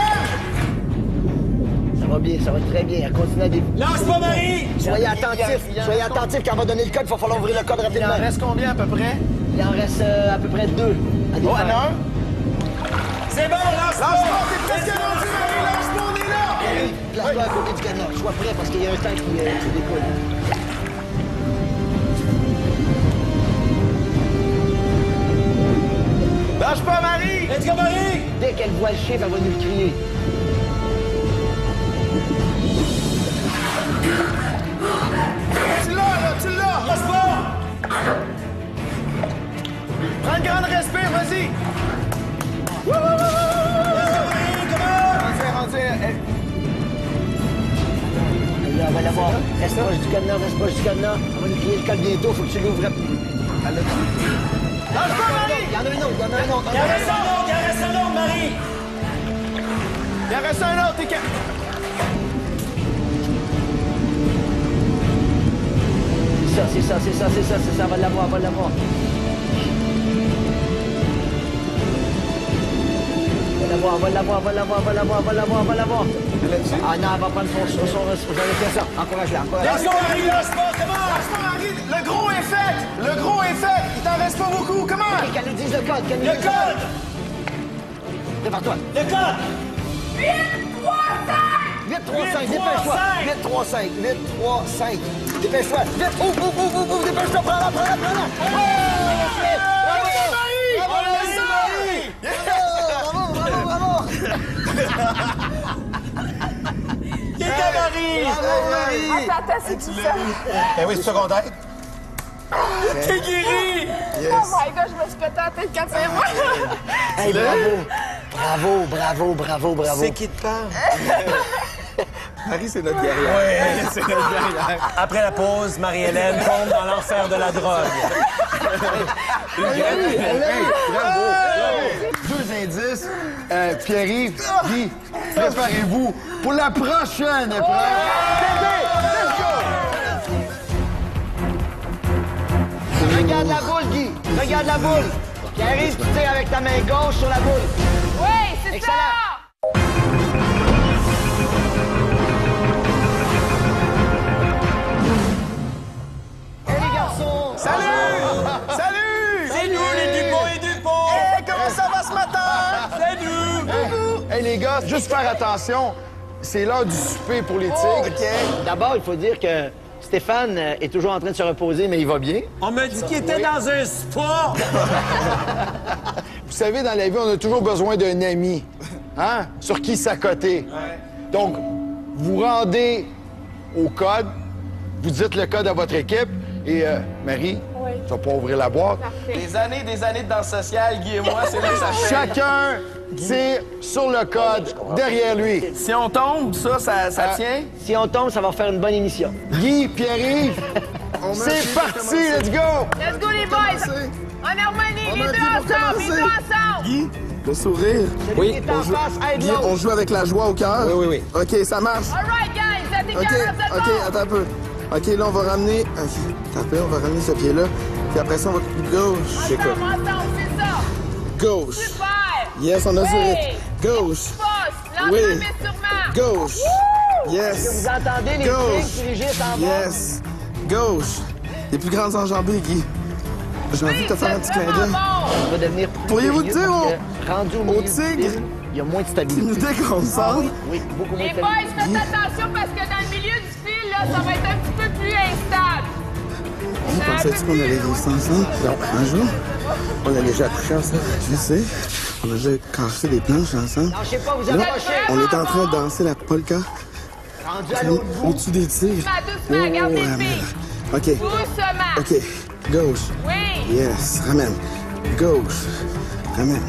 Speaker 3: Ça va bien, ça va très bien. Elle continue à débuter.
Speaker 4: Lâche pas, Marie.
Speaker 3: Soyez attentifs quand on va donner le code. Il va falloir ouvrir le code rapidement.
Speaker 6: Il en reste combien à peu près?
Speaker 3: Il en reste à peu près 2 à défaire.
Speaker 4: C'est bon, lâche pas.
Speaker 2: T'es presque rendu, Marie! Lâche pas, on est là!
Speaker 3: Place-toi à côté du cadenas. Sois prêt parce qu'il y a un temps qui découle.
Speaker 2: Lâche pas, Marie!
Speaker 4: Let's go, Marie.
Speaker 3: Dès qu'elle voit le chiffre, elle va nous le crier.
Speaker 2: Tu l'as!
Speaker 4: Lâche pas.
Speaker 2: Prends une grande respire, vas-y!
Speaker 3: Là, on va l'avoir. Reste proche du cadenas. On va nous crier le code bientôt. Faut que tu l'ouvres.
Speaker 2: Lâche pas, Marie!
Speaker 3: Il y en a un autre.
Speaker 4: Il en reste un autre, Marie.
Speaker 2: Il en reste un autre, t'es capable.
Speaker 3: C'est ça. On va l'avoir. On va l'avoir. Ah non, elle va prendre son respirateur. Encourage-la.
Speaker 4: Lâche pas, Marie. Lâche pas. Comment?
Speaker 2: Lâche pas, Marie! Le gros est fait! Il t'en reste pas beaucoup, comment?
Speaker 3: Ok, qu'elle nous dise le code.
Speaker 4: Le code.
Speaker 3: Prépare-toi.
Speaker 4: Le code.
Speaker 3: 8-3-5, dépêche-toi. 8-3-5. Dépêche-toi. Vite, ouvre, dépêche-toi, prends-la. Bravo.
Speaker 4: Marie.
Speaker 5: Attends, c'est tout ça.
Speaker 4: Ben oui, c'est secondaire. T'es guéri.
Speaker 5: Oh my God, je me suis pété la tête quand c'est moi.
Speaker 3: Hey, bravo.
Speaker 4: C'est qui te parle?
Speaker 6: Marie, c'est notre guerrière.
Speaker 4: Oui, c'est notre guerrière. Après la pause, Marie-Hélène tombe dans l'enfer de la drogue.
Speaker 2: Bravo! 2 indices. Pierre-Yves, Guy, préparez-vous pour la prochaine épreuve. Let's go!
Speaker 3: Regarde la boule, Guy. Regarde la boule. Pierre-Yves, tu tires avec ta main gauche sur la boule.
Speaker 7: Oui, c'est
Speaker 3: Excellent.
Speaker 7: ça!
Speaker 3: Et les garçons.
Speaker 2: Salut!
Speaker 4: C'est nous, les Dupont et Dupont.
Speaker 2: Hey, comment ça va ce matin?
Speaker 4: C'est nous.
Speaker 2: Hey, les gars, juste faire attention. C'est l'heure du souper pour les tigres.
Speaker 3: D'abord, il faut dire que Stéphane est toujours en train de se reposer, mais il va bien.
Speaker 4: On m'a dit qu'il était dans un spa.
Speaker 2: Vous savez, dans la vie, on a toujours besoin d'un ami, hein? Sur qui s'accoter. Donc, vous rendez au code, vous dites le code à votre équipe, et Marie,
Speaker 5: Oui.
Speaker 2: tu vas pouvoir ouvrir la boîte.
Speaker 5: Parfait.
Speaker 6: Des années de danse sociale, Guy et moi, c'est là que ça fait.
Speaker 2: Chacun tire sur le code derrière lui.
Speaker 6: Si on tombe, ça tient?
Speaker 3: Si on tombe, ça va faire une bonne émission.
Speaker 2: Guy, Pierre-Yves, c'est parti, let's go!
Speaker 7: Let's go, les boys! En harmonie, les deux ensemble!
Speaker 6: Guy, le sourire.
Speaker 3: Celui qui est en face, aide
Speaker 6: Guy,
Speaker 3: l'autre.
Speaker 6: on joue avec la joie au cœur?
Speaker 4: Oui.
Speaker 6: OK, ça marche.
Speaker 7: All right, guys, vous êtes
Speaker 6: OK,
Speaker 7: écœurants, vous êtes bons.
Speaker 6: attends un peu. OK, là, on va ramener... on va ramener ce pied-là. Puis après ça, on va... Gauche.
Speaker 7: Ensemble, c'est ça!
Speaker 6: Gauche.
Speaker 7: Super!
Speaker 6: Yes, on a du
Speaker 7: Oui.
Speaker 6: rythme. Gauche.
Speaker 7: Passe,
Speaker 6: Oui.
Speaker 7: mais sûrement.
Speaker 6: Gauche. Yes.
Speaker 3: Est-ce que vous entendez les
Speaker 6: Gauche.
Speaker 3: signes qui régissent en bas?
Speaker 6: Yes. Gauche. Les plus grandes enjambées, Guy. J'ai envie de te faire un petit clin d'œil.
Speaker 3: Ça va devenir plus
Speaker 6: Pourriez-vous
Speaker 3: périlleux
Speaker 6: dire
Speaker 3: parce que rendu au milieu du
Speaker 6: tigre,
Speaker 3: film, il y a moins de
Speaker 6: Tu
Speaker 3: stabilité.
Speaker 6: nous déconcentres.
Speaker 3: Oui, beaucoup moins
Speaker 7: Les
Speaker 3: de
Speaker 7: boys,
Speaker 3: stabilité.
Speaker 7: faites attention parce que dans le milieu du fil, là, ça va être un petit peu plus instable.
Speaker 6: Vous pensais-tu qu'on allait réussir ensemble? Un jour, on a déjà couché ensemble. Je sais. On a déjà cassé des planches ensemble.
Speaker 3: Non, je sais pas, vous
Speaker 6: Là,
Speaker 3: approchez.
Speaker 6: on est en train de danser la polka
Speaker 3: Rendu à l'autre bout.
Speaker 6: au-dessus des tigres.
Speaker 7: Doucement, garde les
Speaker 6: ramène.
Speaker 7: filles.
Speaker 6: OK.
Speaker 7: Doucement.
Speaker 6: OK. Gauche.
Speaker 7: Oui.
Speaker 6: Yes. Ramène. Gauche. Ramène.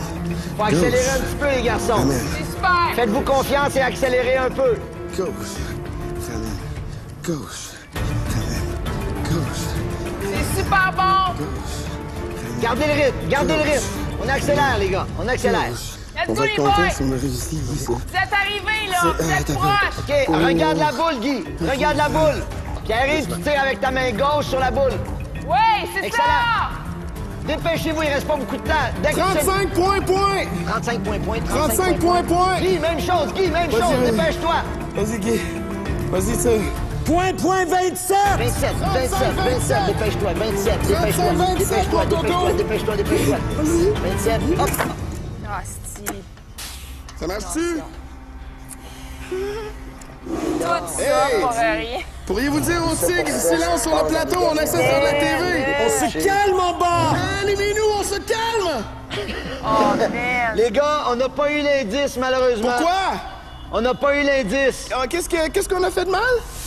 Speaker 3: Faut accélérer un petit peu, les garçons.
Speaker 6: Ramène.
Speaker 7: C'est super.
Speaker 3: Faites-vous confiance et accélérez un peu.
Speaker 6: Gauche. Ramène. Gauche. Ramène. Gauche.
Speaker 7: C'est super bon.
Speaker 3: Gardez le rythme, gardez le rythme. On accélère, les gars, on accélère.
Speaker 7: Let's
Speaker 6: On
Speaker 7: go,
Speaker 6: va
Speaker 7: les
Speaker 6: être content
Speaker 7: boys.
Speaker 6: si on a réussi ici.
Speaker 7: Vous êtes arrivés, là. Vous êtes
Speaker 6: attends,
Speaker 7: proches.
Speaker 3: OK, regarde la boule, Guy. Regarde la boule. Pierre-Yves, tu tires avec ta main gauche sur la boule.
Speaker 7: Oui, c'est
Speaker 3: Excellent.
Speaker 7: ça.
Speaker 3: Dépêchez-vous, il reste pas beaucoup de temps. Dès que
Speaker 6: 35 points.
Speaker 3: 35 points.
Speaker 6: 35 points.
Speaker 3: Guy, même chose, Guy, même
Speaker 6: Vas-y,
Speaker 3: chose.
Speaker 6: vas-y.
Speaker 3: Dépêche-toi.
Speaker 6: Vas-y, Guy. Vas-y, tire.
Speaker 4: Point 27!
Speaker 3: 27, 27, dépêche-toi, 27, dépêche-toi,
Speaker 6: 27,
Speaker 3: dépêche-toi,
Speaker 6: Toto.
Speaker 3: dépêche-toi, dépêche-toi. 27, hop.
Speaker 5: Ah, c'est...
Speaker 6: Ça marche-tu?
Speaker 5: Tout ça
Speaker 6: Hey!
Speaker 5: pour rien.
Speaker 6: Pourriez-vous dire aux tigres, silence sur le plateau, on essaie de faire de la TV?
Speaker 4: On se calme en bas!
Speaker 6: Animez-nous, on se calme!
Speaker 5: Oh, man.
Speaker 3: Les gars, on n'a pas eu l'indice, malheureusement.
Speaker 6: Pourquoi?
Speaker 3: On n'a pas eu l'indice.
Speaker 6: Ah, qu'est-ce qu'on a fait de mal?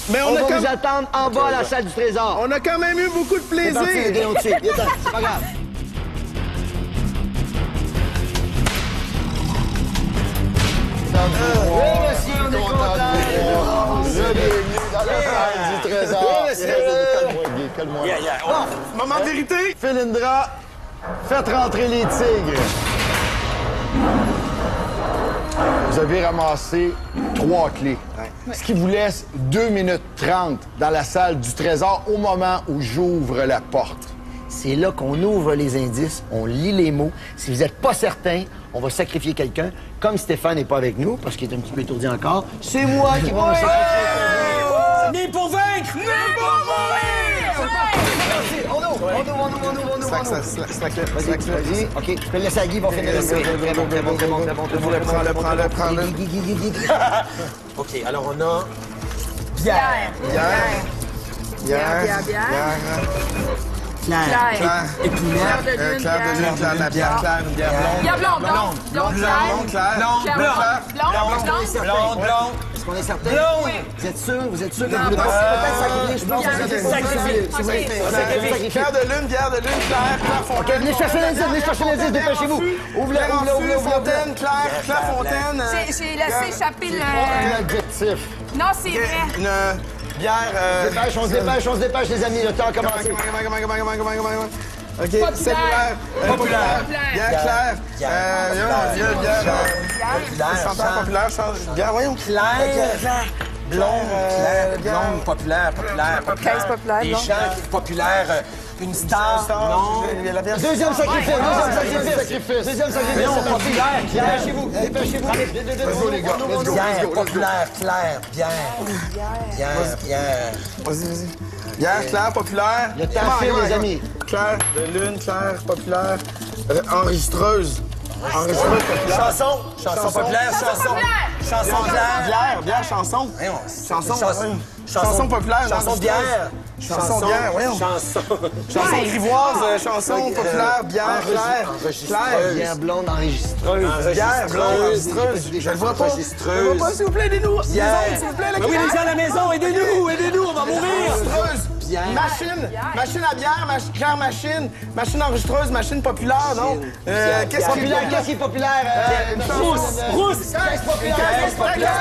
Speaker 6: Mais
Speaker 3: On va vous attendre en bas à la salle du trésor.
Speaker 6: on a quand même eu beaucoup de
Speaker 3: C'est parti, les
Speaker 6: plaisir.
Speaker 3: gars, au-dessus. Viens-t'en, c'est pas grave. Oui, monsieur, on est content.
Speaker 2: Bienvenue dans la salle du trésor.
Speaker 3: Oui, monsieur.
Speaker 2: Calme-moi, Guy, calme-moi.
Speaker 6: Moment de vérité.
Speaker 2: Philindra, faites rentrer les tigres. Vous avez ramassé 3 clés. Ce qui vous laisse 2 minutes 30 dans la salle du trésor au moment où j'ouvre la porte.
Speaker 3: C'est là qu'on ouvre les indices, on lit les mots. Si vous n'êtes pas certain, on va sacrifier quelqu'un. Comme Stéphane n'est pas avec nous, parce qu'il est un petit peu étourdi encore, c'est moi qui vais me sacrifier.
Speaker 4: Né pour vaincre! Né pour mourir!
Speaker 3: On ouvre. Vas-y. OK, tu peux le laisser à Guy, il va finir le truc. Très bon.
Speaker 6: Prends-le.
Speaker 3: Guy.
Speaker 4: OK, alors on a...
Speaker 5: Pierre. Pierre. Claire. Claire de lune.
Speaker 6: Claire de lune, Claire de la bière, Claire, une bière blonde.
Speaker 5: Bière blonde.
Speaker 6: Blonde, Claire.
Speaker 4: Blonde.
Speaker 3: Est-ce qu'on est certain?
Speaker 4: Blonde.
Speaker 3: Vous êtes sûr que vous voulez peut-être sacrifier? Je pense que vous avez
Speaker 5: Sacrifier.
Speaker 3: Si vous voulez sacrifier.
Speaker 6: Claire de lune, Claire, Claire Fontaine.
Speaker 3: OK, venez chercher l'indice, dépêchez-vous. Ouvre-le.
Speaker 6: Fontaine, Claire Fontaine.
Speaker 5: J'ai laissé échapper le...
Speaker 2: L'adjectif.
Speaker 5: Non, c'est vrai.
Speaker 6: Une bière...
Speaker 3: On se dépêche, les amis, le temps a commencé.
Speaker 6: OK, cellulaire.
Speaker 4: Populaire.
Speaker 6: Bière claire. Chanteur populaire, bière, voyons.
Speaker 4: Claire. Blonde, populaire.
Speaker 5: 15 populaire,
Speaker 4: Des
Speaker 5: blonde.
Speaker 4: chants populaires, une star. Non.
Speaker 6: La bière.
Speaker 3: Deuxième sacrifice. Dépêchez-vous.
Speaker 2: Let's go, les gars. Let's go.
Speaker 4: Bière, populaire, claire, bière.
Speaker 6: Vas-y. Bière claire, populaire.
Speaker 3: Le temps file, les amis.
Speaker 6: Claire de lune, claire, populaire. Enregistreuse. Enregistreuse populaire.
Speaker 4: Chanson populaire, chanson claire.
Speaker 6: Bière, chanson.
Speaker 4: Voyons,
Speaker 6: Chanson populaire.
Speaker 4: Chanson bière.
Speaker 6: Chanson bière, voyons. Chanson grivoise, chanson populaire, bière, claire.
Speaker 3: Bière blonde enregistreuse.
Speaker 6: Bière, blonde, enregistreuse. Je le vois pas. Je le vois pas, s'il vous plaît, aidez-nous. Les autres, s'il vous plaît,
Speaker 4: Oui, les gens à la maison, aidez-nous, on va mourir.
Speaker 6: Enregistreuse. Machine à bière, claire machine enregistreuse, machine populaire, non? Qu'est-ce qui est
Speaker 3: Qu'est-ce qui est populaire?
Speaker 4: Rousse.
Speaker 3: Caisse populaire.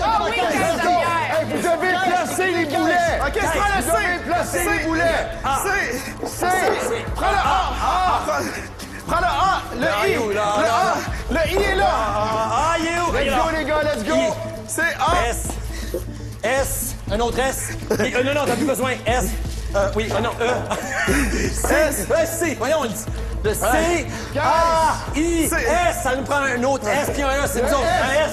Speaker 5: Ah oui, 15 de bière.
Speaker 2: Vous devez placer les boulets.
Speaker 6: OK, c'est pas le C.
Speaker 2: Vous devez placer les boulets.
Speaker 6: C. Prends le A. Prends le A. Le I. Le I est là.
Speaker 4: Ah, il est où?
Speaker 6: Let's go, les gars, let's go. C'est A.
Speaker 4: S. Un autre S. Non, t'as plus besoin. S. Oui, non, E.
Speaker 6: S.
Speaker 4: C. Voyons, Le C-A-I-S. Ça nous prend un autre S puis un E, c'est nous autres. Un S.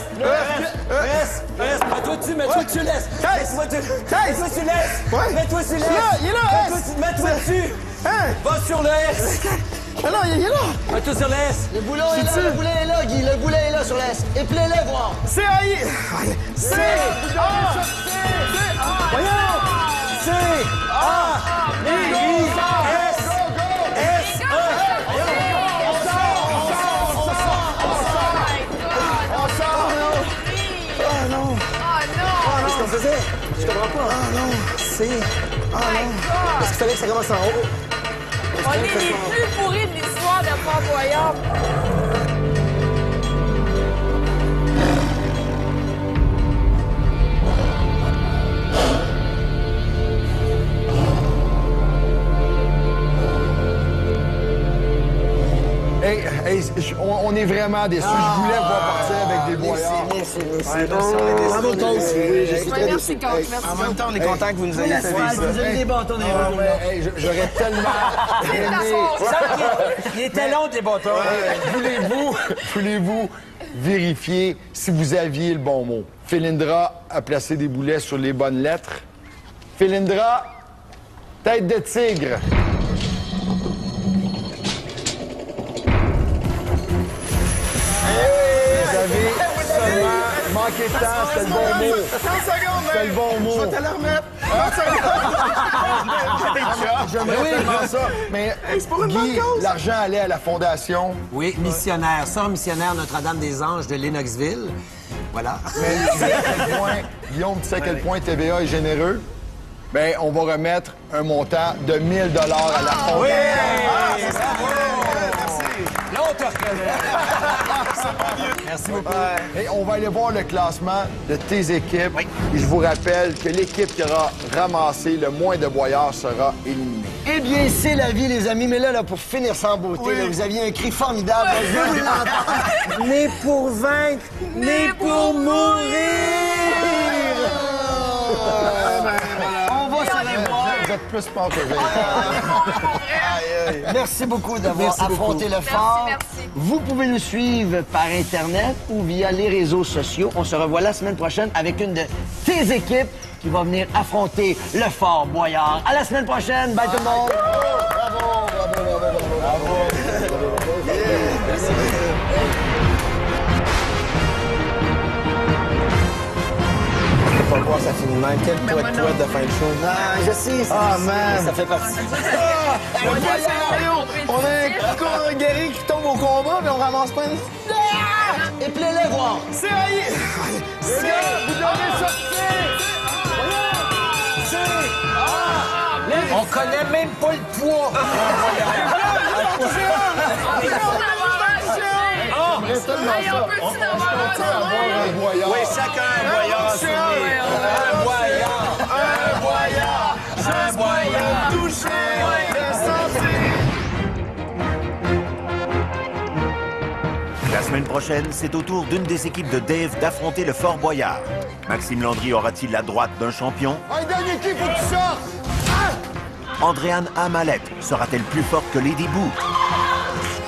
Speaker 4: Un S. Mets-toi dessus, laisse. Mets-toi dessus, laisse. Mets-toi dessus, laisse.
Speaker 2: Il est là, S.
Speaker 4: Mets-toi dessus. Va sur le S.
Speaker 2: Ah non, il est là!
Speaker 4: Mets-toi sur le S.
Speaker 3: Le boulet est là, le boulet est là, Guy. Le boulet est là sur l'S. Et plais-les, voir.
Speaker 2: C-A-I!
Speaker 4: C-A-I-S. Qu'est-ce qu'on faisait? Je comprends pas. Ah non. C'est. Ah non. Est-ce qu'il fallait que ça commence en haut?
Speaker 7: On est les plus pourris de l'histoire de Fort Boyard.
Speaker 2: On est vraiment déçus. Je voulais voir partir avec des boyards.
Speaker 3: Merci.
Speaker 2: Bravo, toi aussi. Oui, je suis très
Speaker 7: Merci,
Speaker 2: déçu.
Speaker 7: coach. Merci.
Speaker 6: En même temps, on est content que vous nous ayez fait vivre ça.
Speaker 3: Vous avez des bâtons dans les
Speaker 2: Ah,
Speaker 3: roues.
Speaker 2: mais, j'aurais tellement aimé...
Speaker 4: Il était long, tes bâtons.
Speaker 2: Voulez-vous vérifier si vous aviez le bon mot? Félindra a placé des boulets sur les bonnes lettres. Félindra, tête de tigre. Vous avez seulement manqué de temps, c'est le bon mot.
Speaker 6: 30 secondes,
Speaker 2: C'est le bon mot.
Speaker 6: Je vais te la remettre. 30 secondes.
Speaker 2: J'aimerais tellement ça. Mais
Speaker 6: c'est pour une bonne
Speaker 2: Guy,
Speaker 6: cause.
Speaker 2: l'argent allait à la fondation.
Speaker 4: Oui, missionnaire. Sœur missionnaire Notre-Dame-des-Anges de Lennoxville. Voilà.
Speaker 2: Mais tu sais à quel point, Guillaume, tu sais à quel point TVA est généreux? Bien, on va remettre un montant de 1 000 $ à la fondation.
Speaker 4: Là, on te reconnaît. Merci beaucoup.
Speaker 2: Et on va aller voir le classement de tes équipes. Et je vous rappelle que l'équipe qui aura ramassé le moins de boyards sera éliminée.
Speaker 3: Eh bien, c'est la vie, les amis. Mais là, pour finir sans beauté, là, vous aviez un cri formidable. Je veux vous l'entendre.
Speaker 4: Né pour vaincre, né pour mourir.
Speaker 3: On va s'aller voir.
Speaker 2: Vous êtes plus fort que je.
Speaker 3: Merci beaucoup d'avoir affronté le fort.
Speaker 7: Merci.
Speaker 3: Vous pouvez nous suivre par Internet ou via les réseaux sociaux. On se revoit la semaine prochaine avec une de tes équipes qui va venir affronter le Fort Boyard. À la semaine prochaine. Bye tout le monde.
Speaker 6: Pas voir ça finit même. Quel poète de fin de show.
Speaker 3: Ah, je sais.
Speaker 6: Man.
Speaker 3: Ça fait partie.
Speaker 6: On a un guerrier qui tombe au combat, mais on ramasse pas une...
Speaker 3: Et plais-les voir.
Speaker 6: C'est haï!
Speaker 2: Les gars, vous devez sortir!
Speaker 4: On connaît même pas le poids.
Speaker 7: Hey, on peut-tu en avoir un sur
Speaker 2: Un boyard.
Speaker 4: Oui, chacun un boyard soumis. Un boyard.
Speaker 6: Touché!
Speaker 1: La semaine prochaine, c'est au tour d'une des équipes de Dave d'affronter le Fort Boyard. Maxime Landry aura-t-il la droite d'un champion?
Speaker 2: Un dernier qui, faut que tu sortes!
Speaker 1: Andréane Amalette sera-t-elle plus forte que Lady Boo?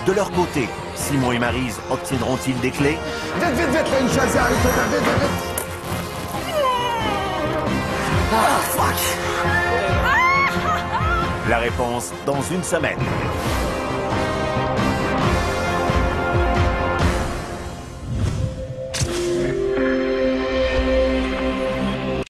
Speaker 1: De leur côté, Simon et Maryse obtiendront-ils des clés?
Speaker 2: Vite, vite, vite, là, une chaudière, vite, vite, vite.
Speaker 1: La réponse dans une semaine.